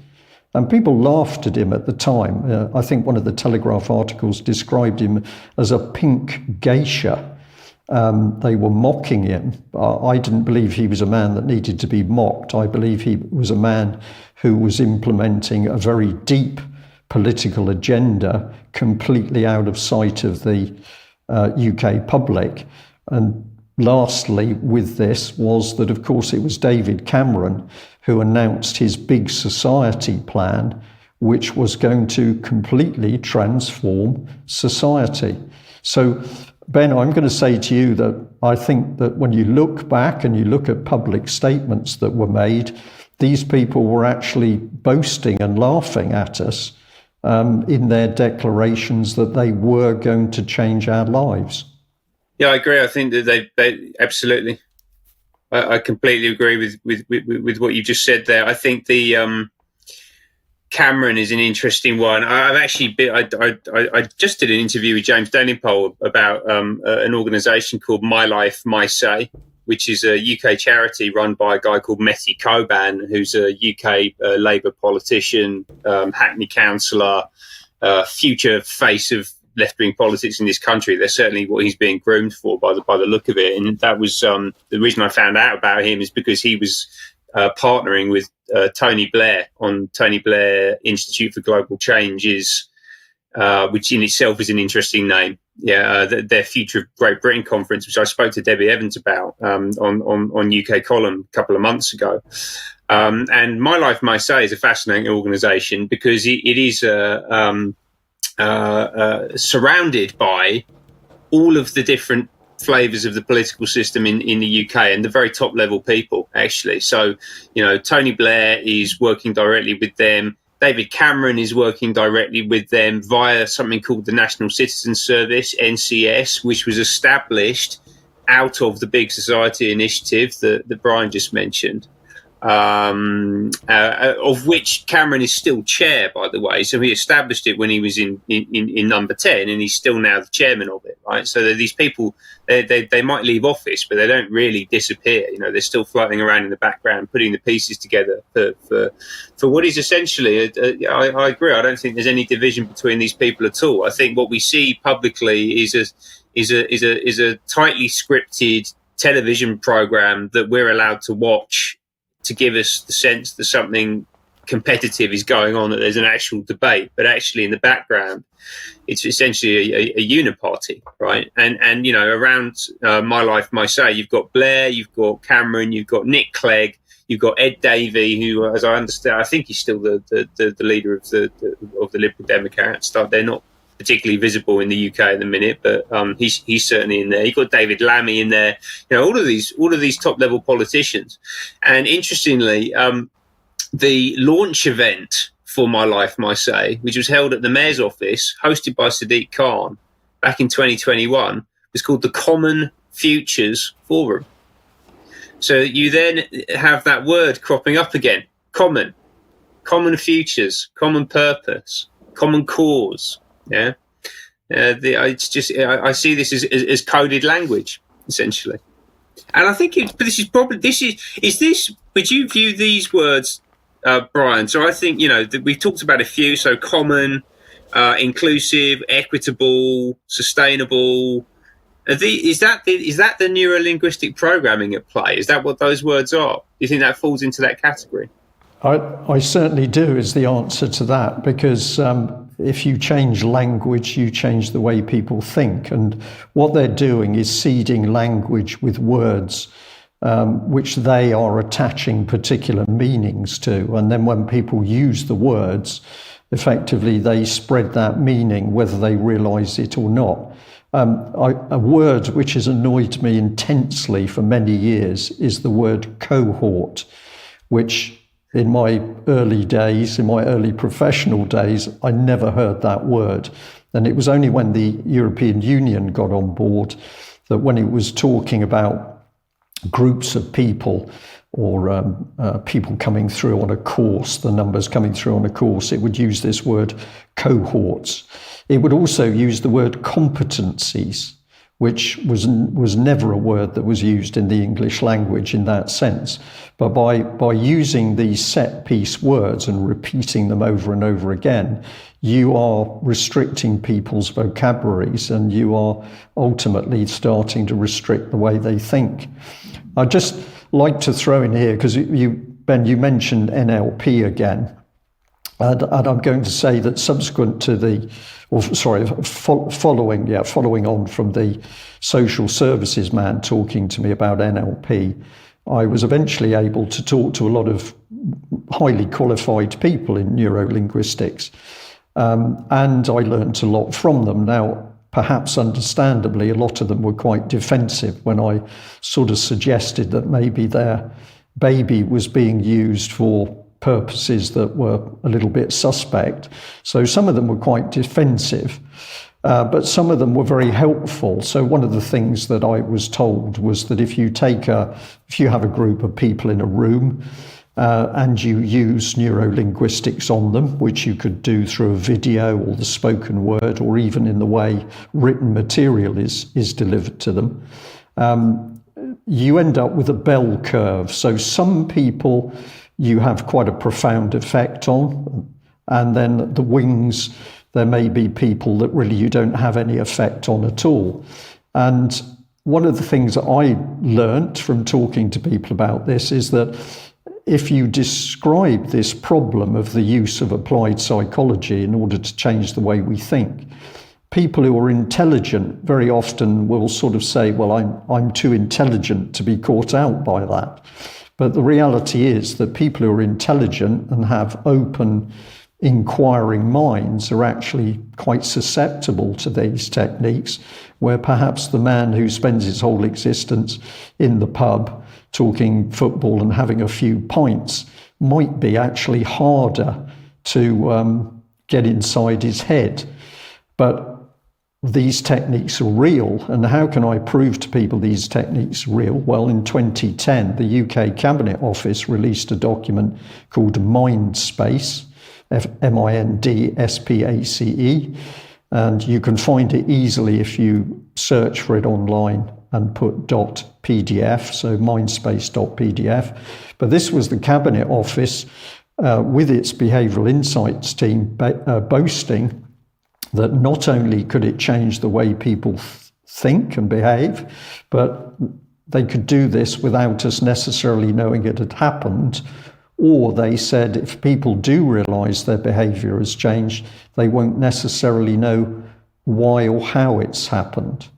And people laughed at him at the time. I think one of the Telegraph articles described him as a pink geisha. They were mocking him. I didn't believe he was a man that needed to be mocked. I believe he was a man who was implementing a very deep political agenda completely out of sight of the UK public. And lastly with this was that, of course, it was David Cameron who announced his big society plan, which was going to completely transform society. So, Ben, I'm going to say to you that I think that when you look back and you look at public statements that were made, these people were actually boasting and laughing at us in their declarations that they were going to change our lives. Yeah, I agree. I think that they absolutely. I completely agree with what you just said there. I think the Cameron is an interesting one. I've actually I just did an interview with James Delingpole about an organisation called My Life, My Say, which is a UK charity run by a guy called Mehdi Koban, who's a UK Labour politician, Hackney councillor, future face of left-wing politics in this country. That's certainly what he's being groomed for by the look of it. And that was the reason I found out about him, is because he was partnering with Tony Blair on Tony Blair Institute for Global Change, which in itself is an interesting name. Yeah, their Future of Great Britain conference, which I spoke to Debbie Evans about on UKColumn a couple of months ago. And My Life, My Say is a fascinating organisation because it is surrounded by all of the different flavours of the political system in the UK, and the very top level people, actually. So, Tony Blair is working directly with them. David Cameron is working directly with them via something called the National Citizen Service, NCS, which was established out of the Big Society Initiative that Brian just mentioned. of which Cameron is still chair, by the way. So he established it when he was in number 10, and he's still now the chairman of it, right? So these people, they might leave office, but they don't really disappear. You know, they're still floating around in the background, putting the pieces together for what is essentially, I agree, I don't think there's any division between these people at all. I think what we see publicly is a tightly scripted television program that we're allowed to watch to give us the sense that something competitive is going on, that there's an actual debate, but actually in the background, it's essentially a uniparty, right? And you know, around My Life, My Say, you've got Blair, you've got Cameron, you've got Nick Clegg, you've got Ed Davey, who, as I understand, I think he's still the leader of the Liberal Democrats. They're not particularly visible in the UK at the minute, but he's certainly in there. You've got David Lammy in there. You know, all of these top level politicians. And interestingly, the launch event for My Life, My Say, which was held at the Mayor's office, hosted by Sadiq Khan back in 2021, was called the Common Futures Forum. So you then have that word cropping up again: common futures, common purpose, common cause. Yeah, it's just, I see this as coded language, essentially. And I think would you view these words, Brian? So I think, you know, we've talked about a few, so common, inclusive, equitable, sustainable. Is that the neuro-linguistic programming at play? Is that what those words are? Do you think that falls into that category? I certainly do, is the answer to that, because if you change language, you change the way people think. And what they're doing is seeding language with words which they are attaching particular meanings to. And then when people use the words, effectively they spread that meaning, whether they realise it or not. A word which has annoyed me intensely for many years is the word cohort, which in my early days, in my early professional days, I never heard that word. And it was only when the European Union got on board that when it was talking about groups of people or people coming through on a course, the numbers coming through on a course, it would use this word cohorts. It would also use the word competencies, which was never a word that was used in the English language in that sense. But by using these set piece words and repeating them over and over again, you are restricting people's vocabularies, and you are ultimately starting to restrict the way they think. I'd just like to throw in here, because Ben, you mentioned NLP again. And I'm going to say that subsequent to following on from the social services man talking to me about NLP, I was eventually able to talk to a lot of highly qualified people in neurolinguistics, and I learned a lot from them. Now, perhaps understandably, a lot of them were quite defensive when I sort of suggested that maybe their baby was being used for purposes that were a little bit suspect. So some of them were quite defensive, but some of them were very helpful. So one of the things that I was told was that if you have a group of people in a room and you use neurolinguistics on them, which you could do through a video or the spoken word, or even in the way written material is delivered to them, you end up with a bell curve. So some people you have quite a profound effect on, and then the wings, there may be people that really you don't have any effect on at all. And one of the things that I learnt from talking to people about this is that if you describe this problem of the use of applied psychology in order to change the way we think, people who are intelligent very often will sort of say, well, I'm too intelligent to be caught out by that. But the reality is that people who are intelligent and have open, inquiring minds are actually quite susceptible to these techniques, where perhaps the man who spends his whole existence in the pub talking football and having a few pints might be actually harder to get inside his head. But these techniques are real. And how can I prove to people these techniques are real? Well, in 2010, the UK Cabinet Office released a document called Mindspace, Mindspace, and you can find it easily if you search for it online and put .pdf, so mindspace.pdf. But this was the Cabinet Office with its behavioural insights team boasting that not only could it change the way people think and behave, but they could do this without us necessarily knowing it had happened. Or they said if people do realise their behaviour has changed, they won't necessarily know why or how it's happened.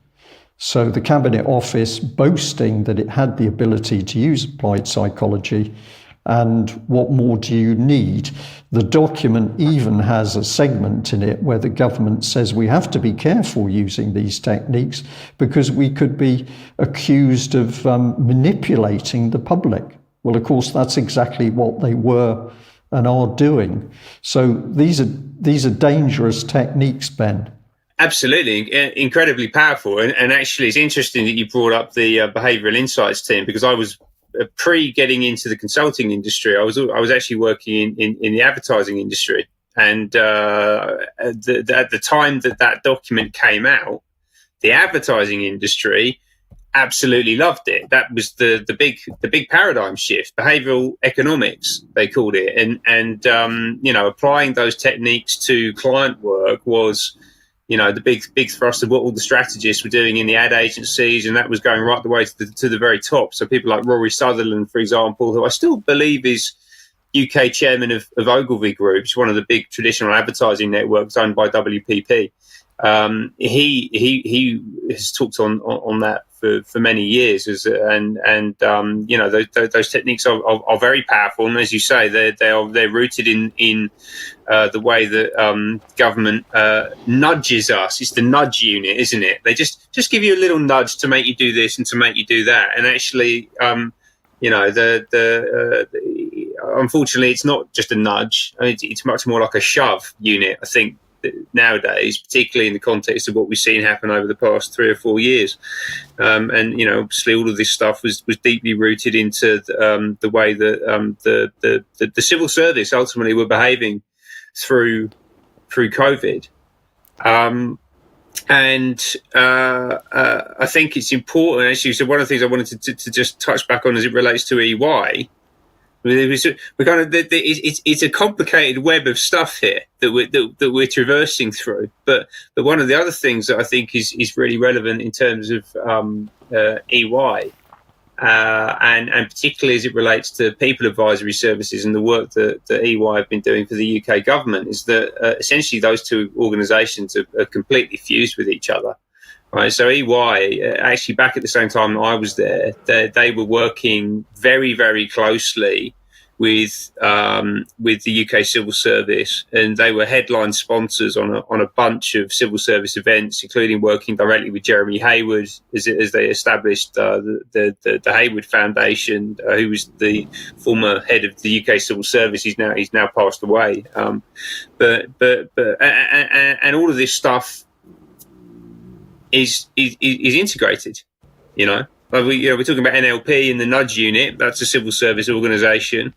So the Cabinet Office boasting that it had the ability to use applied psychology. And what more do you need? The document even has a segment in it where the government says we have to be careful using these techniques because we could be accused of manipulating the public. Well, of course, that's exactly what they were and are doing. So these are dangerous techniques, Ben. Absolutely, incredibly powerful. And actually, it's interesting that you brought up the behavioural insights team, because I was pre getting into the consulting industry. I was actually working in the advertising industry, and at the time that document came out, the advertising industry absolutely loved it. That was the big paradigm shift. Behavioural economics, they called it, and applying those techniques to client work was, the big thrust of what all the strategists were doing in the ad agencies, and that was going right the way to the very top. So people like Rory Sutherland, for example, who I still believe is UK chairman of Ogilvy Group, one of the big traditional advertising networks owned by WPP. He has talked on that for many years, those techniques are very powerful, and as you say, they're rooted in the way that government nudges us. It's the nudge unit, isn't it? They just give you a little nudge to make you do this and to make you do that, and actually, unfortunately, it's not just a nudge. I mean, it's much more like a shove unit, I think, nowadays, particularly in the context of what we've seen happen over the past 3 or 4 years. Obviously all of this stuff was deeply rooted into the way that the civil service ultimately were behaving through COVID. I think it's important, actually. So one of the things I wanted to just touch back on as it relates to EY, it's a complicated web of stuff here that we're traversing through. But one of the other things that I think is really relevant in terms of EY, and particularly as it relates to people advisory services and the work that EY have been doing for the UK government, is that essentially those two organisations are completely fused with each other. Right, so EY, actually back at the same time that I was there, they were working very, very closely with the UK Civil Service, and they were headline sponsors on a bunch of civil service events, including working directly with Jeremy Hayward as they established the Hayward Foundation, who was the former head of the UK Civil Service. He's now passed away, but all of this stuff is integrated, Like we're talking about NLP and the Nudge Unit. That's a civil service organisation.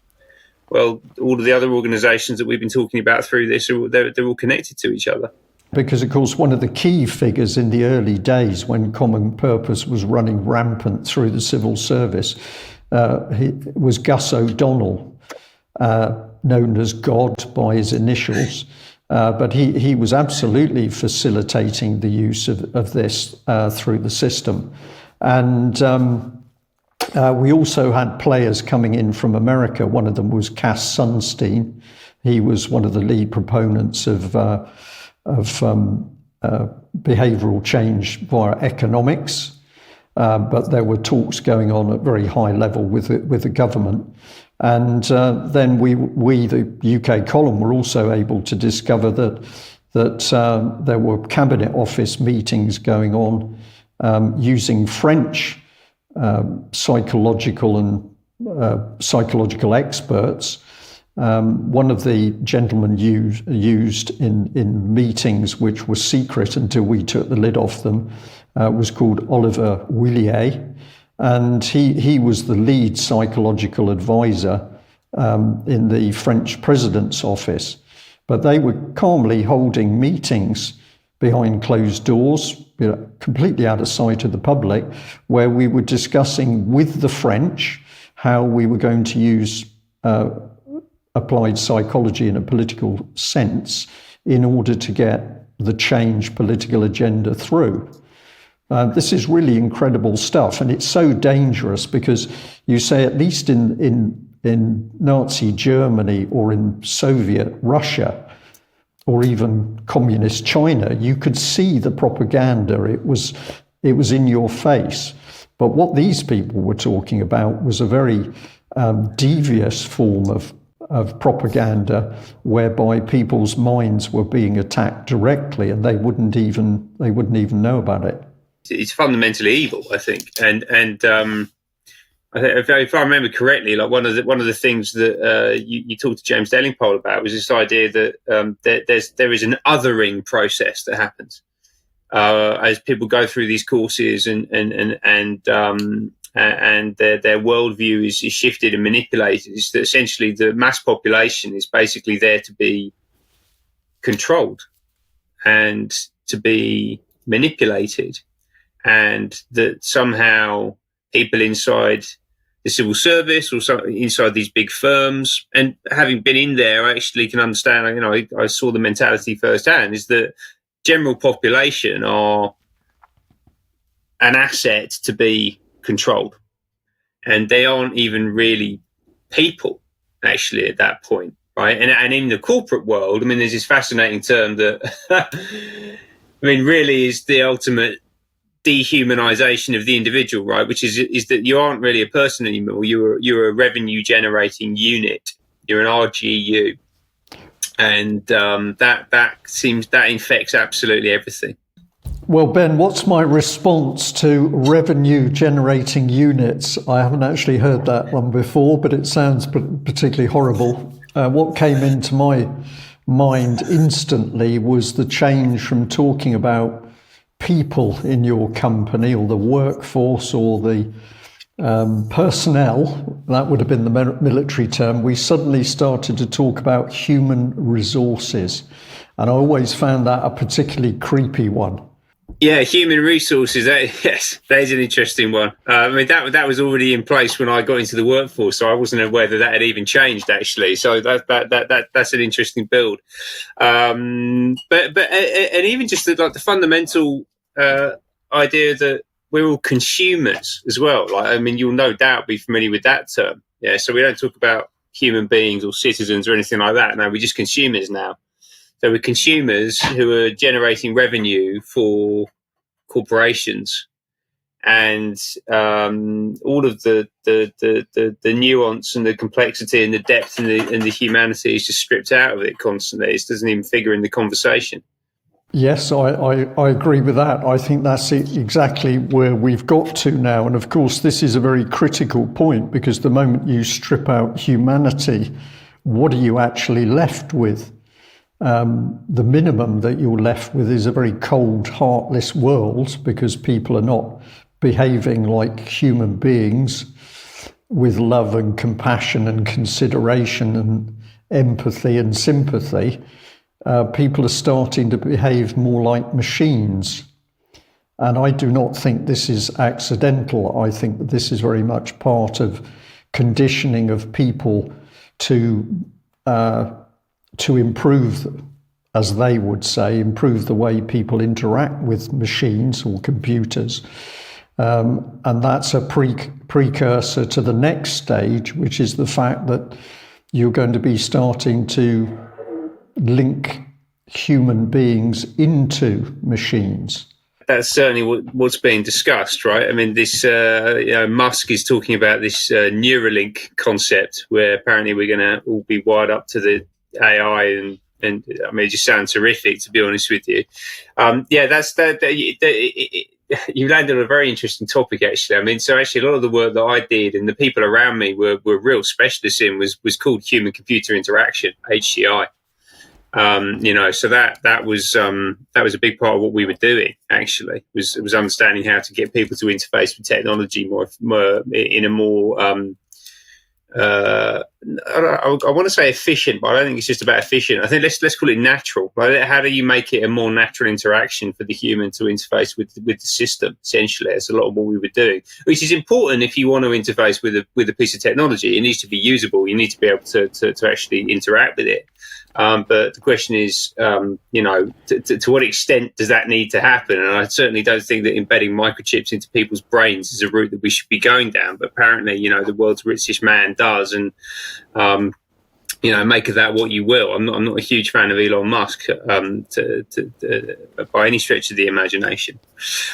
Well, all of the other organisations that we've been talking about through this, they're all connected to each other. Because, of course, one of the key figures in the early days when Common Purpose was running rampant through the civil service was Gus O'Donnell, known as God by his initials. But he was absolutely facilitating the use of this through the system. And we also had players coming in from America. One of them was Cass Sunstein. He was one of the lead proponents of behavioural change via economics. But there were talks going on at very high level with the government. And then we, the UKColumn, were also able to discover that there were Cabinet Office meetings going on using French psychological experts One of the gentlemen used in meetings, which were secret until we took the lid off them, was called Oliver Willier, and he was the lead psychological advisor in the French president's office. But they were calmly holding meetings behind closed doors, completely out of sight of the public, where we were discussing with the French how we were going to use applied psychology in a political sense in order to get the change political agenda through. This is really incredible stuff, and it's so dangerous because you say, at least in Nazi Germany or in Soviet Russia or even communist China, you could see the propaganda. It was in your face. But what these people were talking about was a very devious form of propaganda, whereby people's minds were being attacked directly, and they wouldn't even know about it. It's fundamentally evil, I think, and I think, if I remember correctly, like one of the things that you talked to James Delingpole about was this idea that there is an othering process that happens as people go through these courses and their worldview is shifted and manipulated. It's that essentially the mass population is basically there to be controlled and to be manipulated, and that somehow people inside the civil service or inside these big firms, and having been in there, I actually can understand, I saw the mentality firsthand, is that general population are an asset to be controlled, and they aren't even really people actually at that point, right? And in the corporate world, there's this fascinating term that really is the ultimate dehumanization of the individual, right? Which is that you aren't really a person anymore. You're a revenue generating unit. You're an RGU, and that infects absolutely everything. Well, Ben, what's my response to revenue generating units? I haven't actually heard that one before, but it sounds particularly horrible. What came into my mind instantly was the change from talking about people in your company or the workforce or the personnel, that would have been the military term. We suddenly started to talk about human resources, and I always found that a particularly creepy one. Yeah, human resources. That is an interesting one. That was already in place when I got into the workforce, so I wasn't aware that had even changed actually. So that's an interesting build. But even just the fundamental idea that we're all consumers as well. You'll no doubt be familiar with that term. Yeah, so we don't talk about human beings or citizens or anything like that. No, we're just consumers now. So we're consumers who are generating revenue for corporations, and all of the nuance and the complexity and the depth and the humanity is just stripped out of it constantly. It doesn't even figure in the conversation. Yes, I agree with that. I think that's exactly where we've got to now. And of course, this is a very critical point, because the moment you strip out humanity, what are you actually left with? The minimum that you're left with is a very cold, heartless world, because people are not behaving like human beings with love and compassion and consideration and empathy and sympathy. People are starting to behave more like machines. And I do not think this is accidental. I think that this is very much part of conditioning of people to improve, as they would say, improve the way people interact with machines or computers. And that's a precursor to the next stage, which is the fact that you're going to be starting to link human beings into machines. That's certainly what's being discussed, right? This Musk is talking about this Neuralink concept, where apparently we're going to all be wired up to the AI, and it just sounds terrific, to be honest with you. That's that. you landed on a very interesting topic, actually. I mean, so actually a lot of the work that I did and the people around me were real specialists in was called human computer interaction, HCI. So that was a big part of what we were doing. Actually, was understanding how to get people to interface with technology more in a more I want to say efficient, but I don't think it's just about efficient. I think let's call it natural. Like, how do you make it a more natural interaction for the human to interface with the system? Essentially, it's a lot of what we were doing, which is important if you want to interface with a piece of technology. It needs to be usable. You need to be able to actually interact with it. But the question is, to what extent does that need to happen? And I certainly don't think that embedding microchips into people's brains is a route that we should be going down. But apparently, the world's richest man does, and make of that what you will. I'm not a huge fan of Elon Musk by any stretch of the imagination.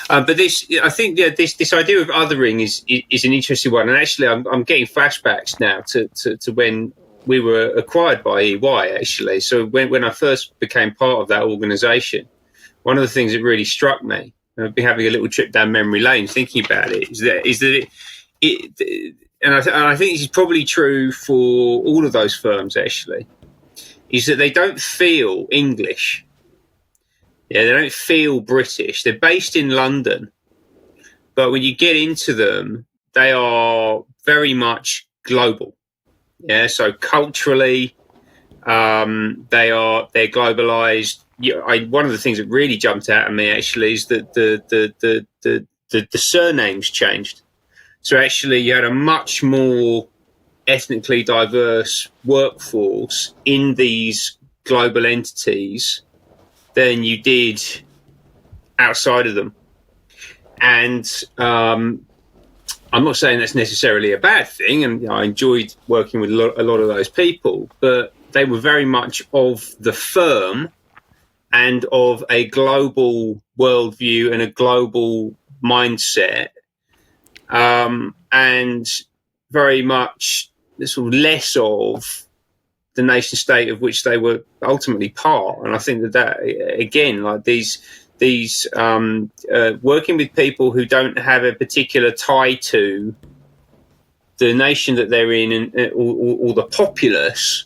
But this idea of othering is an interesting one. And actually, I'm getting flashbacks now to when we were acquired by EY, actually. So when I first became part of that organisation, one of the things that really struck me, and I've been having a little trip down memory lane thinking about it, is that I think this is probably true for all of those firms, actually, is that they don't feel English. Yeah, they don't feel British. They're based in London, but when you get into them, they are very much global. Yeah, so culturally, they're globalized. One of the things that really jumped out at me actually is that the surnames changed. So actually, you had a much more ethnically diverse workforce in these global entities than you did outside of them, and I'm not saying that's necessarily a bad thing, and I enjoyed working with a lot of those people, but they were very much of the firm and of a global worldview and a global mindset, and very much sort of less of the nation state of which they were ultimately part. And I think that again, like these working with people who don't have a particular tie to the nation that they're in or the populace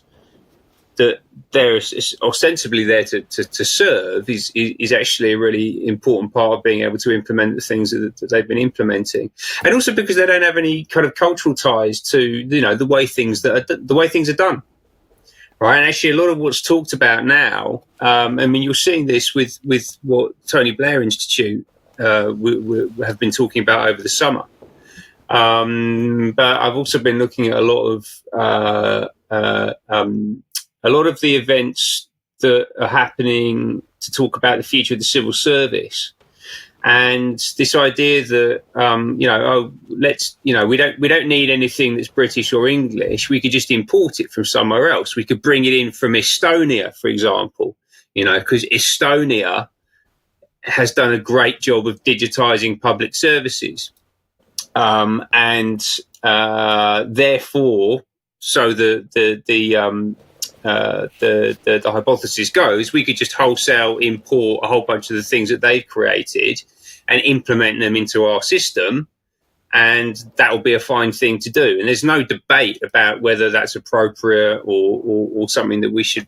that they're ostensibly there to serve is actually a really important part of being able to implement the things that they've been implementing, and also because they don't have any kind of cultural ties to the way things are done. Right, and actually, a lot of what's talked about now, I mean, you're seeing this with what Tony Blair Institute we have been talking about over the summer. But I've also been looking at a lot of the events that are happening to talk about the future of the civil service. And this idea that we don't need anything that's British or English. We could just import it from somewhere else. We could bring it in from Estonia, for example. Because Estonia has done a great job of digitizing public services, and therefore, so the hypothesis goes, we could just wholesale import a whole bunch of the things that they've created and implement them into our system, and that will be a fine thing to do. And there's no debate about whether that's appropriate or something that we should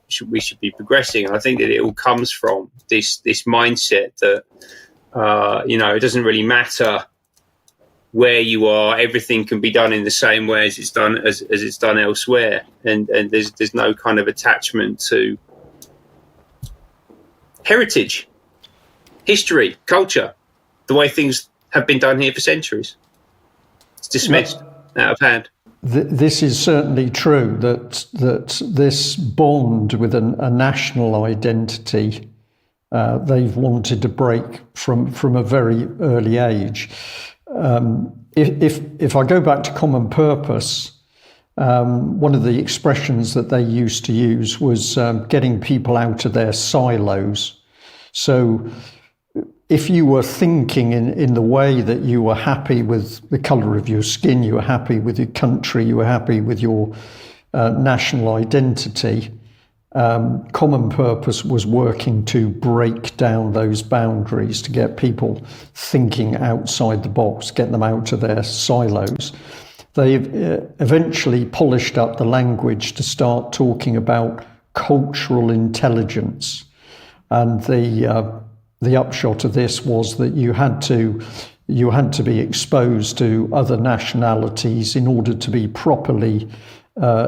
be progressing. And I think that it all comes from this mindset that it doesn't really matter where you are, everything can be done in the same way as it's done elsewhere, and there's no kind of attachment to heritage, history, culture, the way things have been done here for centuries. It's dismissed out of hand. This is certainly true, that this bond with a national identity they've wanted to break from a very early age. If I go back to common purpose, one of the expressions that they used to use was getting people out of their silos. So if you were thinking in the way that you were happy with the colour of your skin, you were happy with your country, you were happy with your national identity, Common Purpose was working to break down those boundaries, to get people thinking outside the box, get them out of their silos. They eventually polished up the language to start talking about cultural intelligence. And the upshot of this was that you had to be exposed to other nationalities in order to be properly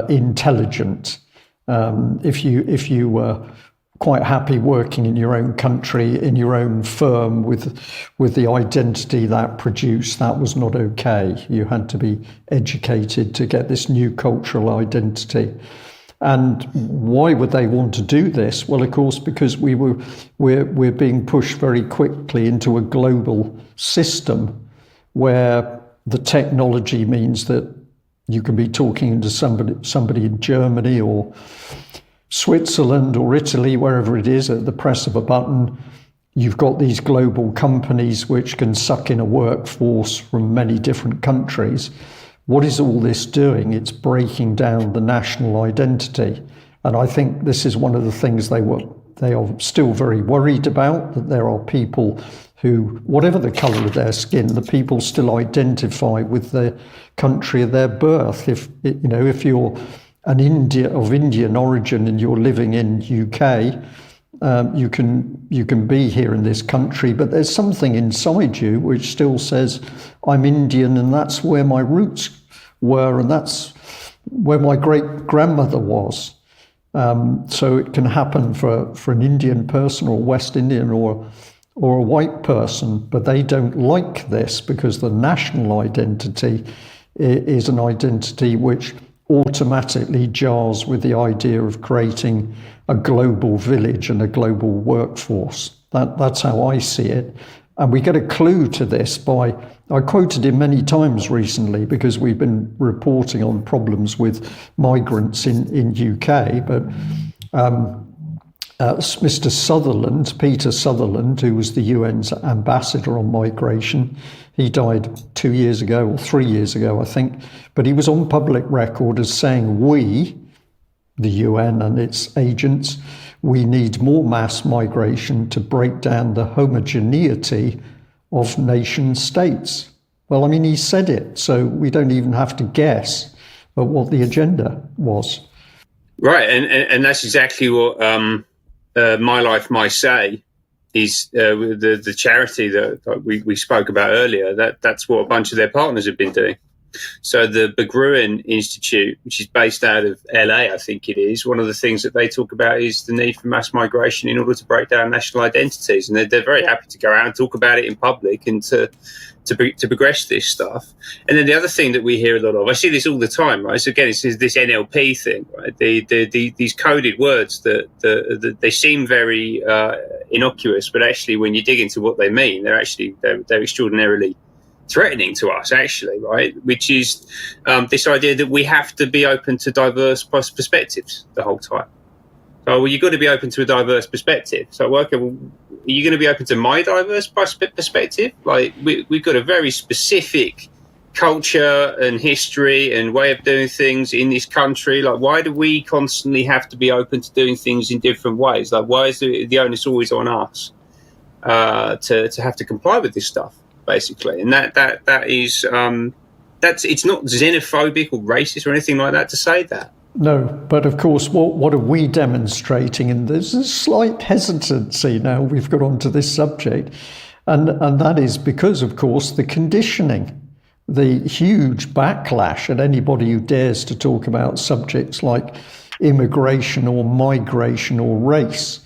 intelligent. If you were quite happy working in your own country, in your own firm, with the identity that produced, that was not okay. You had to be educated to get this new cultural identity. And why would they want to do this? Well, of course, because we're being pushed very quickly into a global system where the technology means that you can be talking to somebody in Germany or Switzerland or Italy, wherever it is, at the press of a button. You've got these global companies which can suck in a workforce from many different countries. What is all this doing? It's breaking down the national identity. And I think this is one of the things they are still very worried about, that there are people who, whatever the colour of their skin, the people still identify with the country of their birth. If you're of Indian origin and you're living in UK, you can be here in this country, but there's something inside you which still says, I'm Indian and that's where my roots were and that's where my great-grandmother was. So it can happen for an Indian person or West Indian or a white person, but they don't like this because the national identity is an identity which automatically jars with the idea of creating a global village and a global workforce. That's how I see it. And we get a clue to this by, I quoted him many times recently because we've been reporting on problems with migrants in UK, but Mr. Sutherland, Peter Sutherland, who was the UN's ambassador on migration, he died 2 years ago or 3 years ago, I think, but he was on public record as saying, we, the UN and its agents, we need more mass migration to break down the homogeneity of nation states. Well, I mean, he said it, so we don't even have to guess at what the agenda was. Right, and that's exactly what My Life, My Say is, the charity that we spoke about earlier. That's what a bunch of their partners have been doing. So the Rubin Institute, which is based out of LA, I think it is, one of the things that they talk about is the need for mass migration in order to break down national identities. And they're very happy to go out and talk about it in public and to progress this stuff. And then the other thing that we hear a lot of, I see this all the time, right? So again, it's this NLP thing, right? These coded words that they seem very innocuous, but actually when you dig into what they mean, they're extraordinarily threatening to us, actually, right? Which is this idea that we have to be open to diverse perspectives the whole time. So, well, you've got to be open to a diverse perspective. So, okay, well, are you going to be open to my diverse perspective? Like, we've got a very specific culture and history and way of doing things in this country. Like, why do we constantly have to be open to doing things in different ways? Like, why is the onus always on us to have to comply with this stuff? Basically, and that is it's not xenophobic or racist or anything like that to say that. No, but of course, what are we demonstrating? And there's a slight hesitancy now we've got onto this subject, and that is because, of course, the conditioning, the huge backlash at anybody who dares to talk about subjects like immigration or migration or race.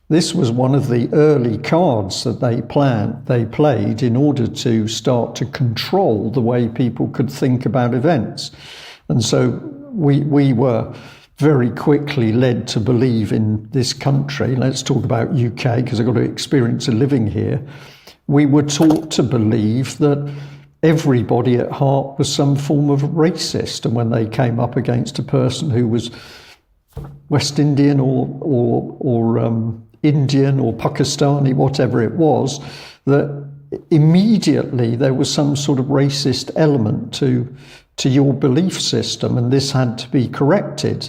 This was one of the early cards that they played in order to start to control the way people could think about events. And so we were very quickly led to believe in this country. Let's talk about UK, because I've got experience of living here. We were taught to believe that everybody at heart was some form of racist. And when they came up against a person who was West Indian or Indian or Pakistani, whatever it was, that immediately there was some sort of racist element to your belief system, and this had to be corrected.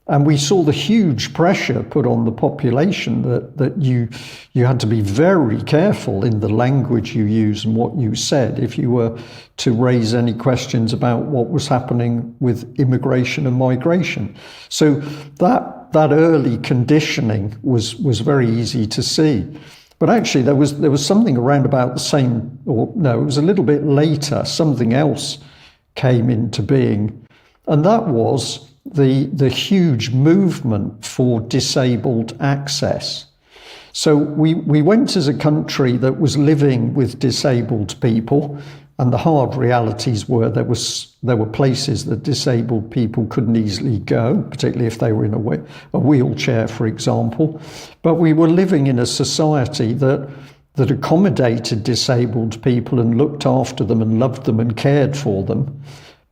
And we saw the huge pressure put on the population that you had to be very careful in the language you use and what you said if you were to raise any questions about what was happening with immigration and migration. So that early conditioning was very easy to see. But actually there was something around about the same, or no, it was a little bit later, something else came into being, and that was the huge movement for disabled access. So we went as a country that was living with disabled people, and the hard realities were there were places that disabled people couldn't easily go, particularly if they were in a wheelchair, for example. But we were living in a society that accommodated disabled people and looked after them and loved them and cared for them.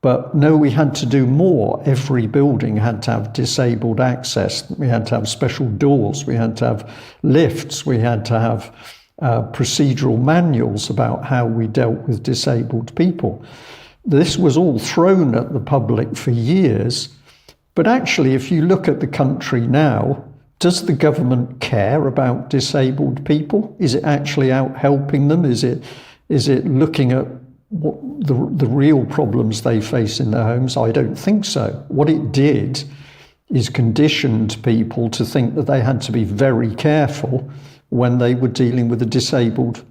But no, we had to do more. Every building had to have disabled access. We had to have special doors. We had to have lifts. We had to have procedural manuals about how we dealt with disabled people. This was all thrown at the public for years. But actually, if you look at the country now, does the government care about disabled people? Is it actually out helping them? Is it looking at what the real problems they face in their homes? I don't think so. What it did is conditioned people to think that they had to be very careful when they were dealing with a disabled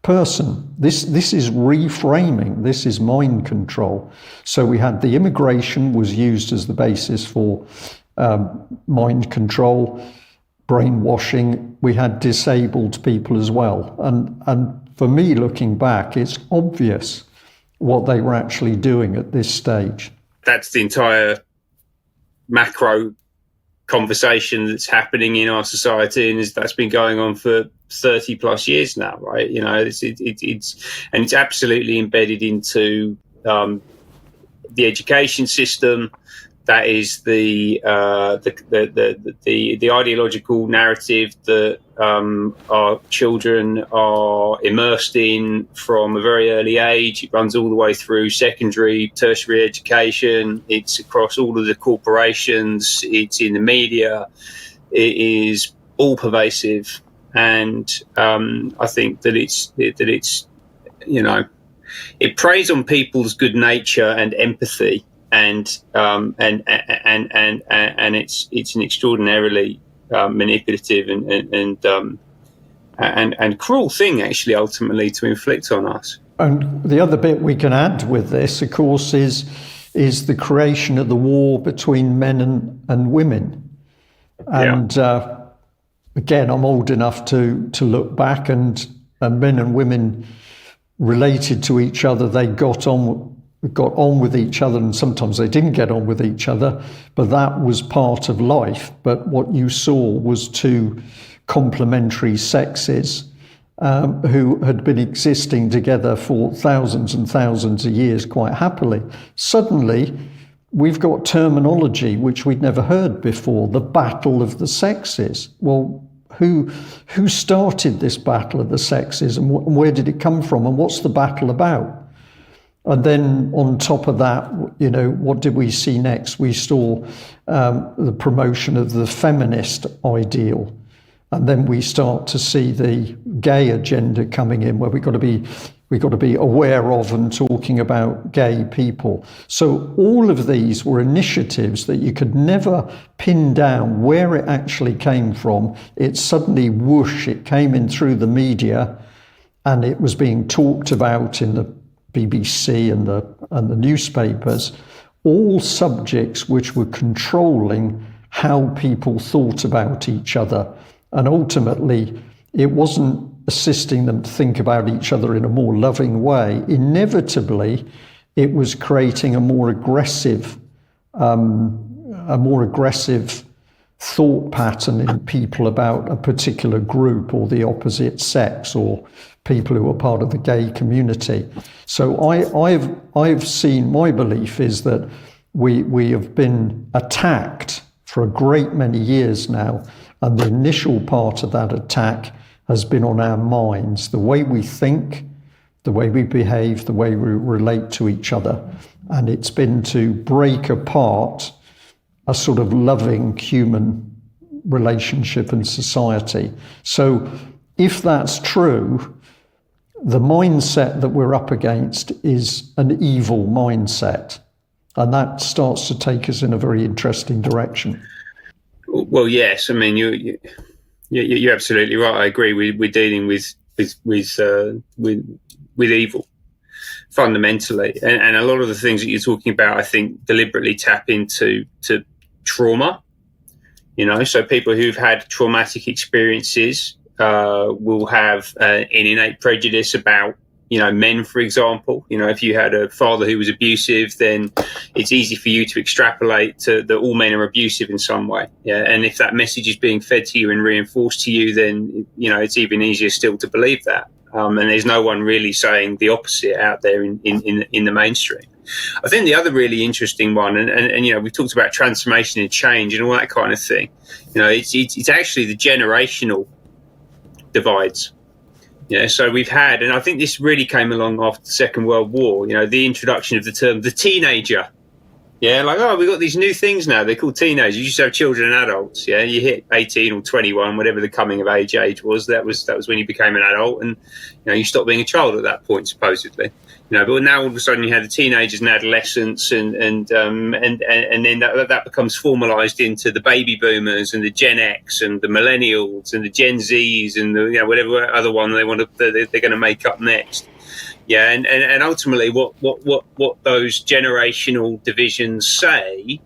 person. This is reframing. This is mind control. So we had the immigration was used as the basis for mind control, brainwashing. We had disabled people as well. And for me, looking back, it's obvious what they were actually doing at this stage. That's the entire macro conversation that's happening in our society, and that's been going on for 30 plus years now, right? You know, it's absolutely embedded into the education system. That is the ideological narrative that our children are immersed in from a very early age. It runs all the way through secondary, tertiary education. It's across all of the corporations. It's in the media. It is all pervasive, and I think that it's you know, it preys on people's good nature and empathy. And it's an extraordinarily manipulative and cruel thing, actually, ultimately, to inflict on us. And the other bit we can add with this, of course, is the creation of the war between men and women. And again, I'm old enough to look back, and men and women related to each other. They got on with each other, and sometimes they didn't get on with each other, but that was part of life. But what you saw was two complementary sexes who had been existing together for thousands and thousands of years quite happily. Suddenly, we've got terminology which we'd never heard before, the battle of the sexes. Well, who started this battle of the sexes, and where did it come from, and what's the battle about? And then on top of that, you know, what did we see next? We saw the promotion of the feminist ideal. And then we start to see the gay agenda coming in, where we've got to be aware of and talking about gay people. So all of these were initiatives that you could never pin down where it actually came from. It suddenly whoosh, it came in through the media, and it was being talked about in the BBC and the newspapers, all subjects which were controlling how people thought about each other. And ultimately, it wasn't assisting them to think about each other in a more loving way. Inevitably, it was creating a more aggressive thought pattern in people about a particular group or the opposite sex or people who are part of the gay community. So I've seen, my belief is that we have been attacked for a great many years now, and the initial part of that attack has been on our minds, the way we think, the way we behave, the way we relate to each other. And it's been to break apart a sort of loving human relationship and society. So if that's true, the mindset that we're up against is an evil mindset. And that starts to take us in a very interesting direction. Well, yes. I mean, you're absolutely right. I agree. We're dealing with evil fundamentally, and a lot of the things that you're talking about, I think, deliberately tap into trauma. So people who've had traumatic experiences will have an innate prejudice about, men, for example. If you had a father who was abusive, then it's easy for you to extrapolate to that all men are abusive in some way. Yeah. And if that message is being fed to you and reinforced to you, then, it's even easier still to believe that. And there's no one really saying the opposite out there in the mainstream. I think the other really interesting one, and we've talked about transformation and change and all that kind of thing. It's actually the generational divides. So we've had, and I think this really came along after the Second World War, the introduction of the term the teenager. Yeah, like, we've got these new things now. They're called teenagers. You used to have children and adults. Yeah, you hit 18 or 21, whatever the coming of age was. That was when you became an adult, and you stopped being a child at that point, supposedly. But now all of a sudden you have the teenagers and adolescents, and then that becomes formalised into the baby boomers and the Gen X and the millennials and the Gen Zs and the whatever other one they're going to make up next. Yeah, and ultimately, what those generational divisions say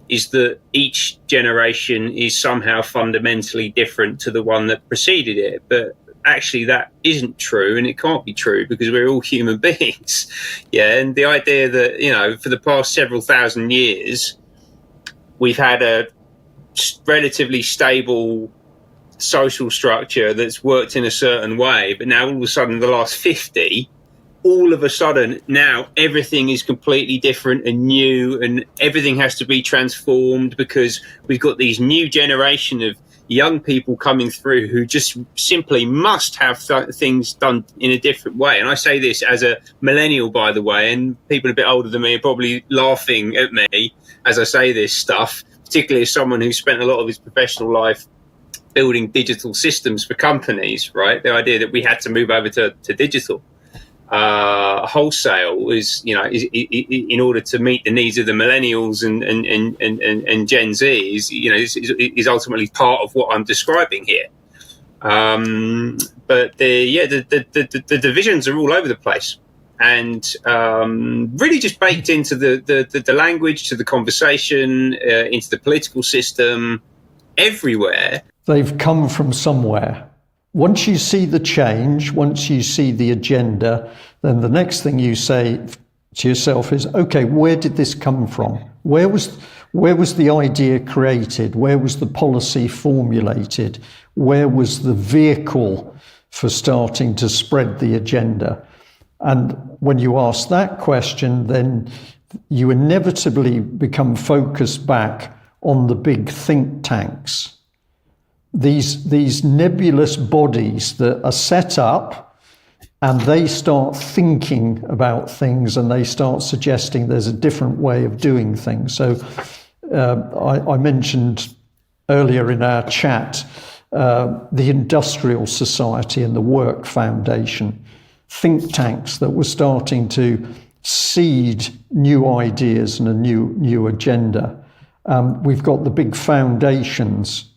is that each generation is somehow fundamentally different to the one that preceded it. But actually, that isn't true, and it can't be true because we're all human beings. Yeah, and the idea that for the past several thousand years, we've had a relatively stable social structure that's worked in a certain way, but now all of a sudden, the last 50. All of a sudden, now everything is completely different and new, and everything has to be transformed because we've got these new generation of young people coming through who just simply must have things done in a different way. And I say this as a millennial, by the way, and people a bit older than me are probably laughing at me as I say this stuff, particularly as someone who spent a lot of his professional life building digital systems for companies, right? The idea that we had to move over to digital. Wholesale is in order to meet the needs of the millennials and Gen Z is ultimately part of what I'm describing here. But the divisions are all over the place, and really just baked into the language, to the conversation, into the political system, everywhere. They've come from somewhere. Once you see the change, once you see the agenda, then the next thing you say to yourself is, okay, where did this come from? Where was the idea created? Where was the policy formulated? Where was the vehicle for starting to spread the agenda? And when you ask that question, then you inevitably become focused back on the big think tanks. These nebulous bodies that are set up, and they start thinking about things, and they start suggesting there's a different way of doing things. So I mentioned earlier in our chat the Industrial Society and the Work Foundation, think tanks that were starting to seed new ideas and a new agenda. We've got the big foundations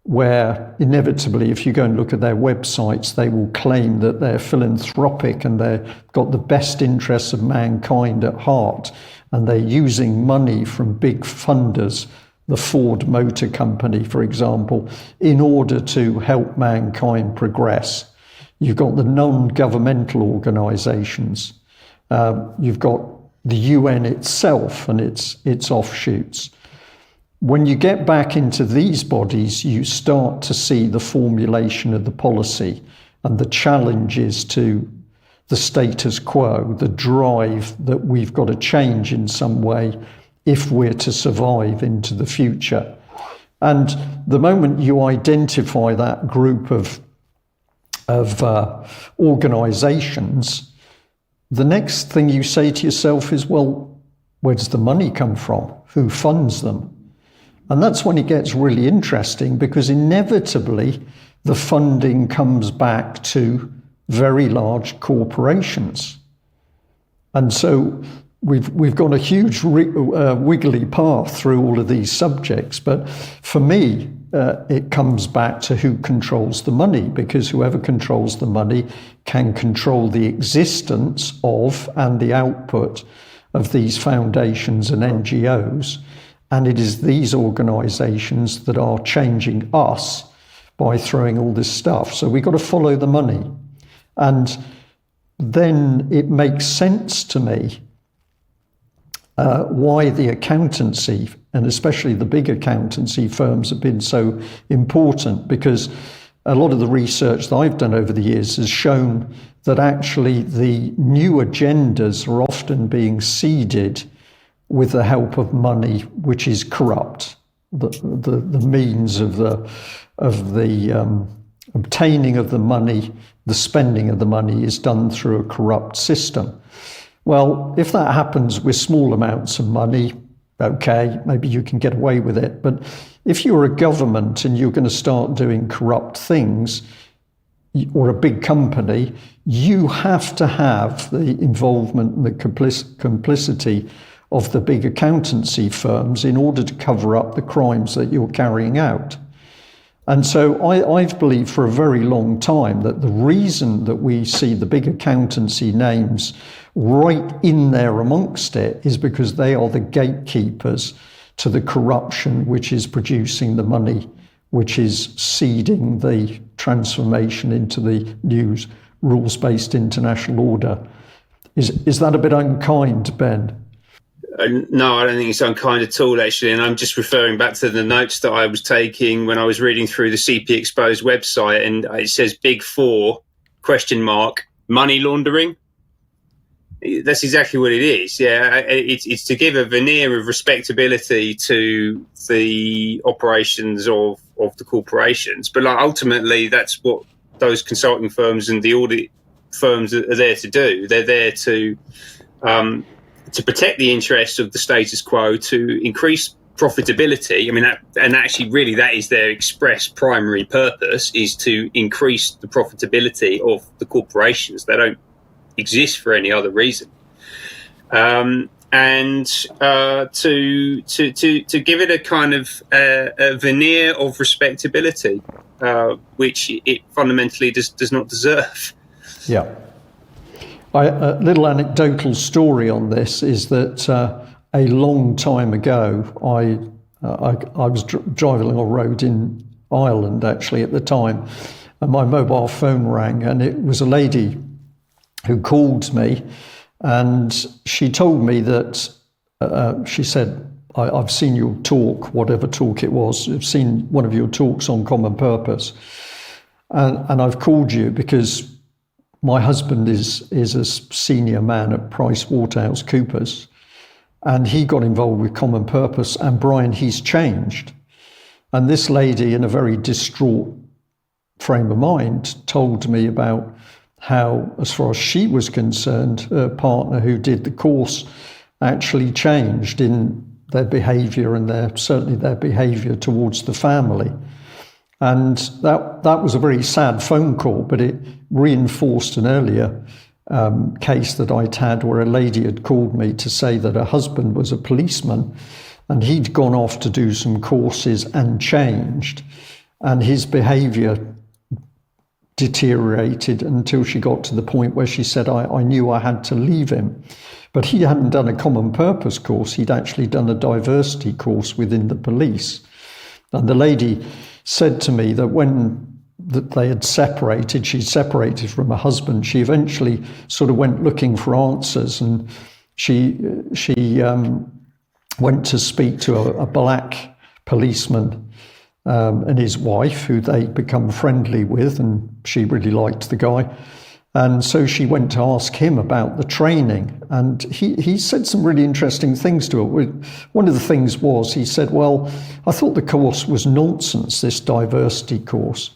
where inevitably, if you go and look at their websites, they will claim that they're philanthropic and they've got the best interests of mankind at heart, and they're using money from big funders, the Ford Motor Company, for example, in order to help mankind progress. You've got the non-governmental organisations. You've got the UN itself and its offshoots. When you get back into these bodies, you start to see the formulation of the policy and the challenges to the status quo, the drive that we've got to change in some way if we're to survive into the future. And the moment you identify that group of organisations, the next thing you say to yourself is, well, where does the money come from? Who funds them? And that's when it gets really interesting, because inevitably the funding comes back to very large corporations. And so we've got a huge wiggly path through all of these subjects. But for me, it comes back to who controls the money, because whoever controls the money can control the existence of and the output of these foundations and NGOs. And it is these organisations that are changing us by throwing all this stuff. So we've got to follow the money. And then it makes sense to me why the accountancy, and especially the big accountancy firms, have been so important, because a lot of the research that I've done over the years has shown that actually the new agendas are often being seeded with the help of money which is corrupt. The means of the obtaining of the money, the spending of the money is done through a corrupt system. Well, if that happens with small amounts of money, okay, maybe you can get away with it. But if you're a government and you're going to start doing corrupt things, or a big company, you have to have the involvement and the complicity of the big accountancy firms in order to cover up the crimes that you're carrying out. And so I've believed for a very long time that the reason that we see the big accountancy names right in there amongst it is because they are the gatekeepers to the corruption which is producing the money, which is seeding the transformation into the new rules-based international order. Is that a bit unkind, Ben? No, I don't think it's unkind at all, actually. And I'm just referring back to the notes that I was taking when I was reading through the CP Exposed website, and it says Big Four, ? Money laundering. That's exactly what it is. Yeah, it's to give a veneer of respectability to the operations of the corporations. But ultimately, that's what those consulting firms and the audit firms are there to do. They're there to protect the interests of the status quo, to increase profitability. I mean, that is their express primary purpose, is to increase the profitability of the corporations. They don't exist for any other reason. And to give it a kind of a veneer of respectability, which it fundamentally does not deserve. Yeah. A little anecdotal story on this is that a long time ago, I was driving along a road in Ireland, actually, at the time, and my mobile phone rang, and it was a lady who called me, and she told me that, she said, I've seen your talk, whatever talk it was, I've seen one of your talks on common purpose, and I've called you because my husband is a senior man at PricewaterhouseCoopers, and he got involved with Common Purpose, and Brian, he's changed. And this lady, in a very distraught frame of mind, told me about how, as far as she was concerned, her partner who did the course actually changed in their behaviour, and certainly their behaviour towards the family. And that was a very sad phone call, but it reinforced an earlier case that I'd had, where a lady had called me to say that her husband was a policeman, and he'd gone off to do some courses and changed, and his behaviour deteriorated until she got to the point where she said, I knew I had to leave him. But he hadn't done a common purpose course, he'd actually done a diversity course within the police. And the lady said to me that when they had separated, she'd separated from her husband, she eventually sort of went looking for answers, and she went to speak to a black policeman and his wife, who they'd become friendly with, and she really liked the guy. And so she went to ask him about the training, and he said some really interesting things to her. One of the things was, he said, well, I thought the course was nonsense, this diversity course,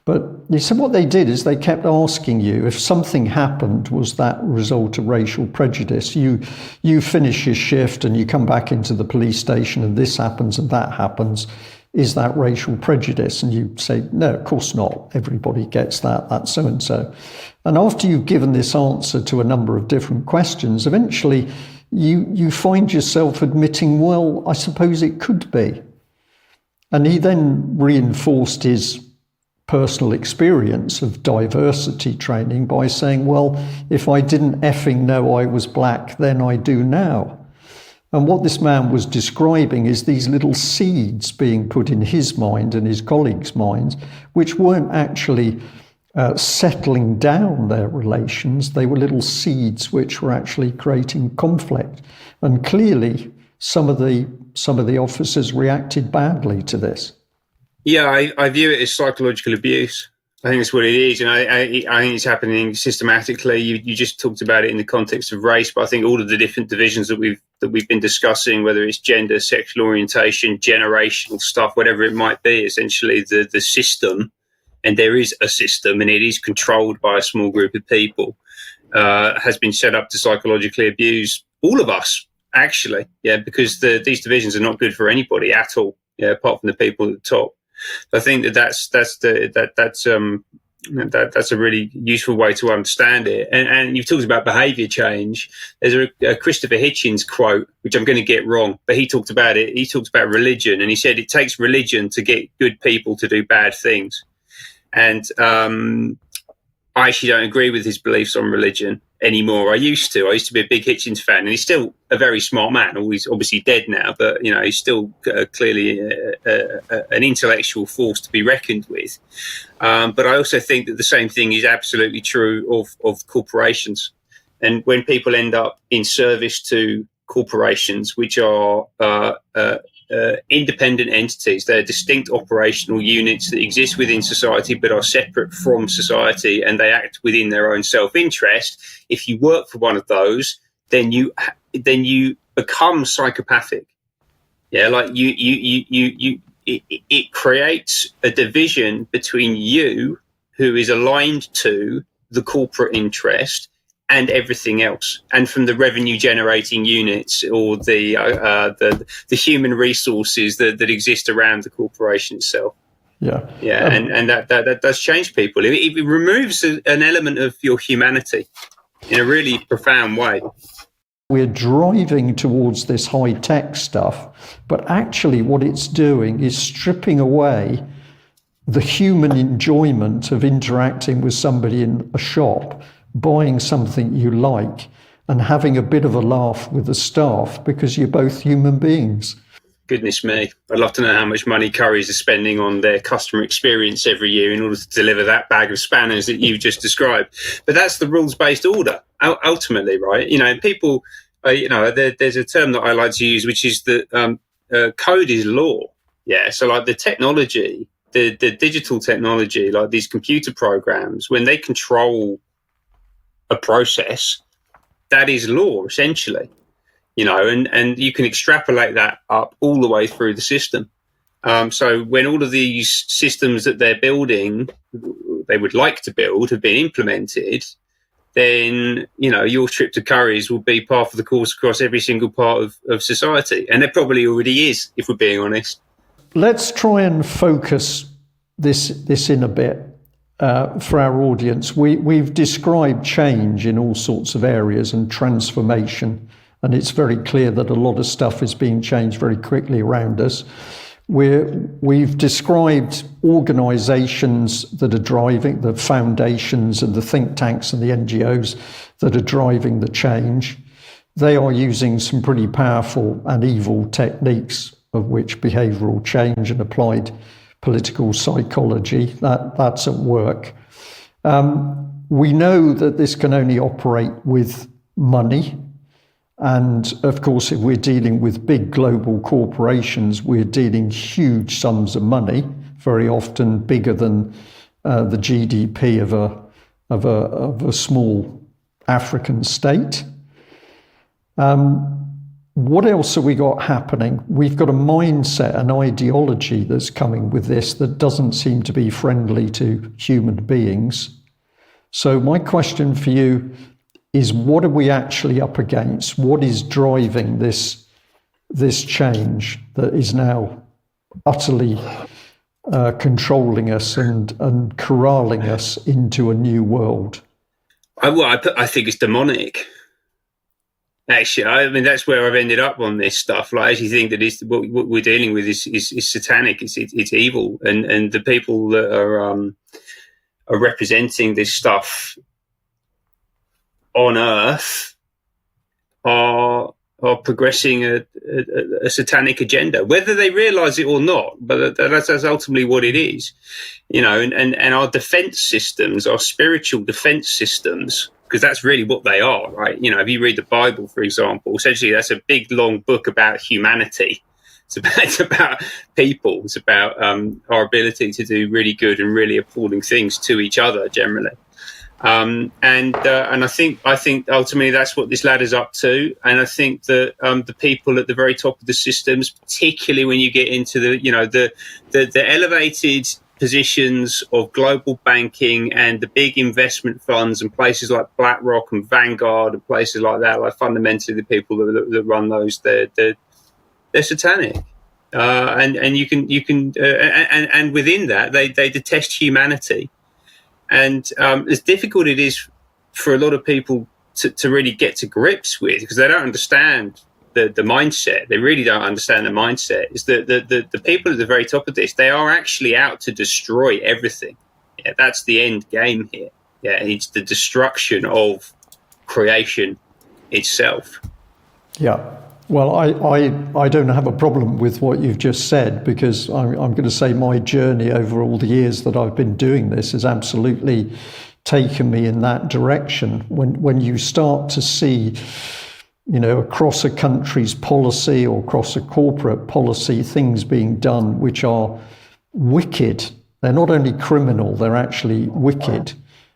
But he said what they did is they kept asking you if something happened, was that a result of racial prejudice? You finish your shift and you come back into the police station and this happens and that happens. Is that racial prejudice? And you say, no, of course not. Everybody gets that. That's so-and-so. And after you've given this answer to a number of different questions, eventually you find yourself admitting, well, I suppose it could be. And he then reinforced his personal experience of diversity training by saying, well, if I didn't effing know I was black, then I do now. And what this man was describing is these little seeds being put in his mind and his colleagues' minds, which weren't actually settling down their relations. They were little seeds which were actually creating conflict. And clearly, some of the officers reacted badly to this. Yeah, I view it as psychological abuse. I think that's what it is, and I think it's happening systematically. You just talked about it in the context of race, but I think all of the different divisions that we've been discussing, whether it's gender, sexual orientation, generational stuff, whatever it might be, essentially the system, and there is a system, and it is controlled by a small group of people, has been set up to psychologically abuse all of us, actually, because these divisions are not good for anybody at all, apart from the people at the top. I think that's a really useful way to understand it. And you've talked about behaviour change. There's a Christopher Hitchens quote, which I'm going to get wrong, but he talked about it. He talked about religion, and he said it takes religion to get good people to do bad things. And I actually don't agree with his beliefs on religion anymore. I used to be a big Hitchens fan, and he's still a very smart man. He's obviously dead now, but he's still clearly an intellectual force to be reckoned with. But I also think that the same thing is absolutely true of corporations. And when people end up in service to corporations, which are independent entities, they're distinct operational units that exist within society but are separate from society, and they act within their own self-interest. If you work for one of those, then you become psychopathic. Like it creates a division between you, who is aligned to the corporate interest, and everything else, and from the revenue generating units or the human resources that exist around the corporation itself. And that does change people. It removes an element of your humanity in a really profound way. We're driving towards this high-tech stuff, but actually what it's doing is stripping away the human enjoyment of interacting with somebody in a shop, buying something you like, and having a bit of a laugh with the staff, because you're both human beings. Goodness me. I'd love to know how much money Currys are spending on their customer experience every year in order to deliver that bag of spanners that you've just described. But that's the rules-based order, ultimately, right? People, there's a term that I like to use, which is that code is law. So like the technology, the digital technology, like these computer programs, when they control a process, that is law, essentially. And you can extrapolate that up all the way through the system. So when all of these systems that they're building, they would like to build, have been implemented, then, your trip to Currys will be par for the course across every single part of society. And it probably already is, if we're being honest. Let's try and focus this in a bit for our audience. We've described change in all sorts of areas and transformation. And it's very clear that a lot of stuff is being changed very quickly around us. We've described organisations that are driving, the foundations and the think tanks and the NGOs that are driving the change. They are using some pretty powerful and evil techniques, of which behavioural change and applied political psychology, that's at work. We know that this can only operate with money. And of course, if we're dealing with big global corporations, we're dealing huge sums of money, very often bigger than the GDP of a small African state. what else have we got happening? We've got a mindset, an ideology that's coming with this that doesn't seem to be friendly to human beings. So my question for you is, what are we actually up against? What is driving this change that is now utterly controlling us and corralling us into a new world? I think it's demonic. Actually, I mean, that's where I've ended up on this stuff. Like, I actually think that what we're dealing with is satanic. It's evil, and the people that are representing this stuff on Earth are progressing a satanic agenda, whether they realise it or not. But that's ultimately what it is, And our defence systems, our spiritual defence systems, because that's really what they are, right? If you read the Bible, for example, essentially that's a big, long book about humanity. It's about people. It's about our ability to do really good and really appalling things to each other generally. And I think ultimately that's what this ladder's up to. And I think that the people at the very top of the systems, particularly when you get into the elevated positions of global banking and the big investment funds and places like BlackRock and Vanguard and places like that, like fundamentally the people that run those, they're satanic. And you can and within that they detest humanity. And as difficult it is for a lot of people to really get to grips with, because they don't understand the mindset. They really don't understand the mindset. Is that the people at the very top of this, they are actually out to destroy everything. Yeah, that's the end game here. Yeah, it's the destruction of creation itself. Yeah. Well, I don't have a problem with what you've just said, because I'm going to say my journey over all the years that I've been doing this has absolutely taken me in that direction. When you start to see, across a country's policy or across a corporate policy, things being done which are wicked. They're not only criminal, they're actually wicked,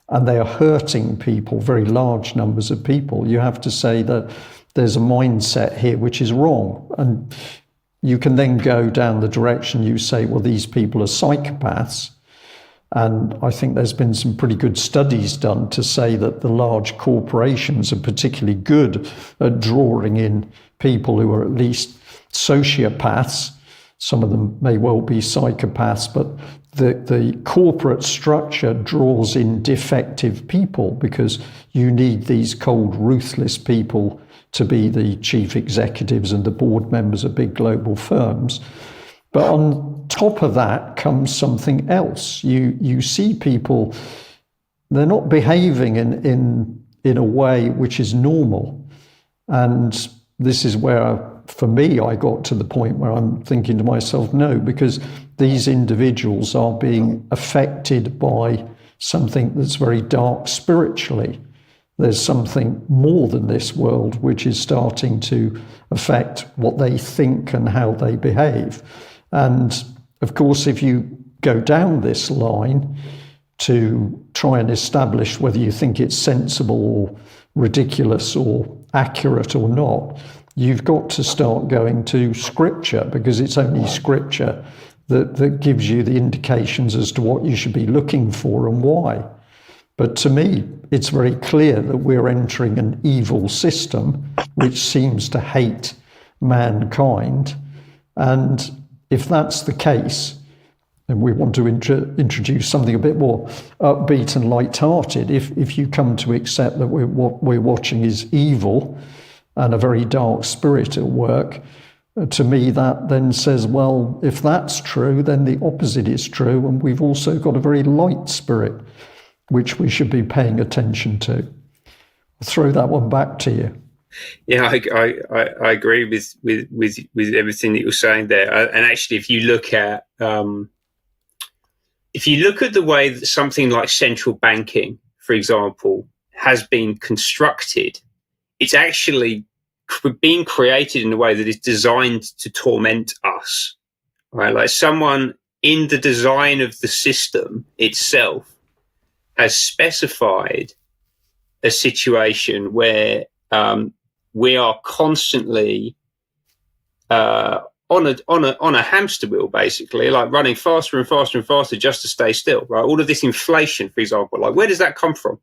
and they are hurting people, very large numbers of people. You have to say that there's a mindset here which is wrong. And you can then go down the direction you say, well, these people are psychopaths. And I think there's been some pretty good studies done to say that the large corporations are particularly good at drawing in people who are at least sociopaths. Some of them may well be psychopaths, but the corporate structure draws in defective people, because you need these cold, ruthless people to be the chief executives and the board members of big global firms. But on top of that comes something else. You see people, they're not behaving in a way which is normal. And this is where, for me, I got to the point where I'm thinking to myself, no, because these individuals are being affected by something that's very dark spiritually. There's something more than this world which is starting to affect what they think and how they behave. And of course, if you go down this line to try and establish whether you think it's sensible or ridiculous or accurate or not, you've got to start going to scripture, because it's only scripture that gives you the indications as to what you should be looking for and why. But to me, it's very clear that we're entering an evil system which seems to hate mankind. And if that's the case, and we want to introduce something a bit more upbeat and light-hearted, if you come to accept that what we're watching is evil and a very dark spirit at work, to me that then says, well, if that's true, then the opposite is true, and we've also got a very light spirit which we should be paying attention to. I'll throw that one back to you. Yeah, I agree with everything that you're saying there. And actually, if you look at the way that something like central banking, for example, has been constructed, it's actually being created in a way that is designed to torment us. Right, like someone in the design of the system itself has specified a situation where we are constantly on a hamster wheel, basically, like running faster and faster and faster just to stay still. Right, all of this inflation, for example, like where does that come from?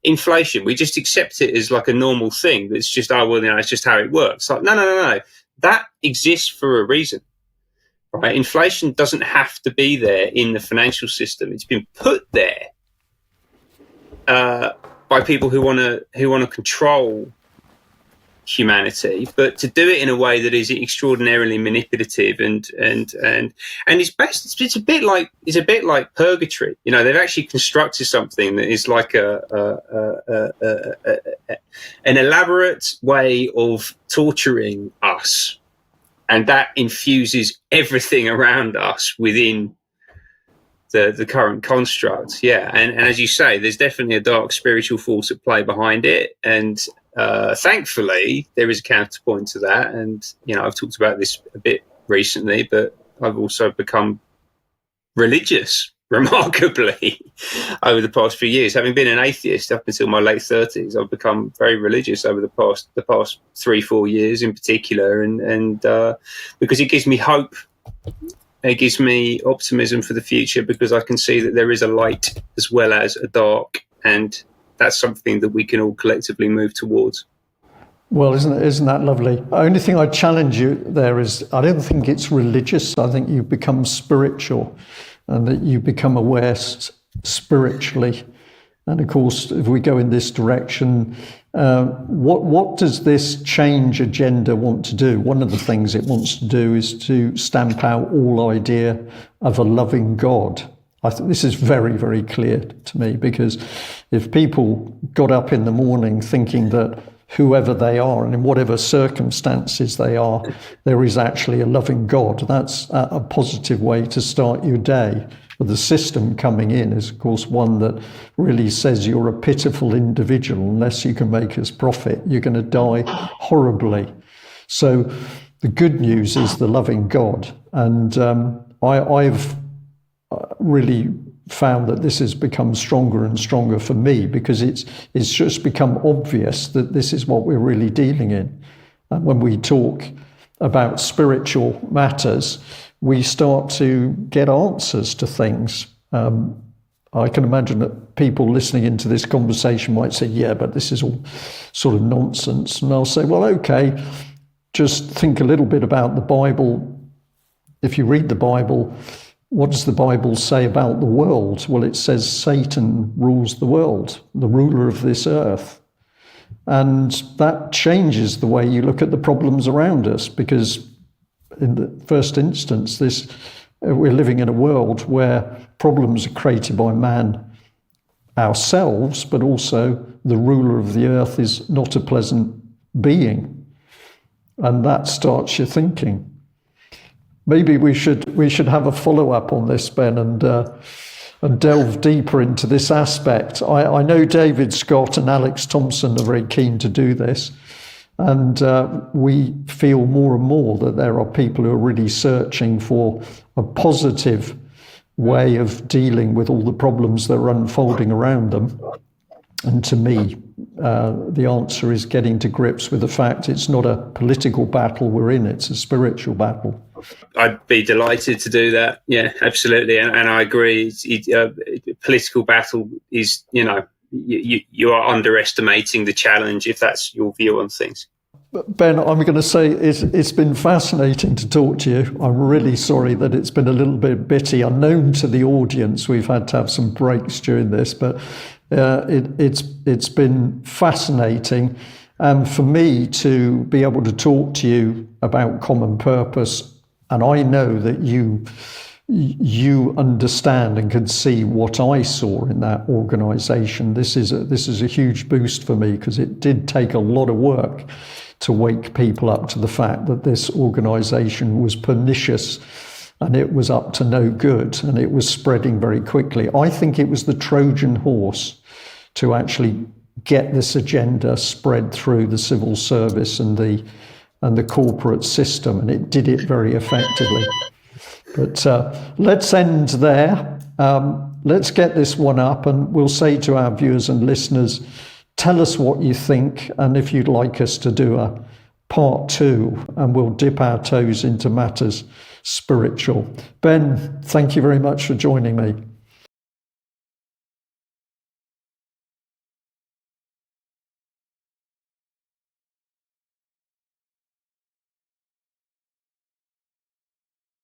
Inflation. We just accept it as like a normal thing. It's just, oh well, it's just how it works. Like no. That exists for a reason. Right? Inflation doesn't have to be there in the financial system. It's been put there by people who want to control humanity, but to do it in a way that is extraordinarily manipulative and it's based. It's a bit like purgatory. They've actually constructed something that is like an elaborate way of torturing us. And that infuses everything around us within the current construct. Yeah. And as you say, there's definitely a dark spiritual force at play behind it. And thankfully, there is a counterpoint to that. And, I've talked about this a bit recently, but I've also become religious, remarkably, over the past few years. Having been an atheist up until my late 30s, I've become very religious over the past 3-4 years in particular, and because it gives me hope, it gives me optimism for the future, because I can see that there is a light as well as a dark, and that's something that we can all collectively move towards. Well, isn't that lovely? The only thing I challenge you there is, I don't think it's religious. I think you become spiritual, and that you become aware spiritually. And of course, if we go in this direction, what does this change agenda want to do? One of the things it wants to do is to stamp out all idea of a loving God. I think this is very, very clear to me, because if people got up in the morning thinking that whoever they are and in whatever circumstances they are, there is actually a loving God, that's a positive way to start your day. But the system coming in is, of course, one that really says you're a pitiful individual. Unless you can make us profit, you're going to die horribly. So the good news is the loving God. And I've really found that this has become stronger and stronger for me, because it's just become obvious that this is what we're really dealing in. And when we talk about spiritual matters, we start to get answers to things. I can imagine that people listening into this conversation might say, yeah, but this is all sort of nonsense. And I'll say, well, okay, just think a little bit about the Bible. If you read the Bible, what does the Bible say about the world? Well, it says Satan rules the world, the ruler of this earth. And that changes the way you look at the problems around us, because in the first instance, we're living in a world where problems are created by man ourselves, but also the ruler of the earth is not a pleasant being. And that starts your thinking. Maybe we should have a follow-up on this, Ben, and delve deeper into this aspect. I know David Scott and Alex Thompson are very keen to do this, and we feel more and more that there are people who are really searching for a positive way of dealing with all the problems that are unfolding around them. And to me, the answer is getting to grips with the fact it's not a political battle we're in, it's a spiritual battle. I'd be delighted to do that. Yeah, absolutely. And I agree. Political battle is, you are underestimating the challenge if that's your view on things. Ben, I'm going to say it's been fascinating to talk to you. I'm really sorry that it's been a little bit bitty. Unknown to the audience, we've had to have some breaks during this, but it's been fascinating. And for me to be able to talk to you about common purpose, and I know that you understand and can see what I saw in that organisation. This is a huge boost for me, because it did take a lot of work to wake people up to the fact that this organisation was pernicious and it was up to no good, and it was spreading very quickly. I think it was the Trojan horse to actually get this agenda spread through the civil service and the corporate system, and it did it very effectively. But let's end there. Let's get this one up, and we'll say to our viewers and listeners, tell us what you think, and if you'd like us to do part 2, and we'll dip our toes into matters spiritual. Ben, thank you very much for joining me.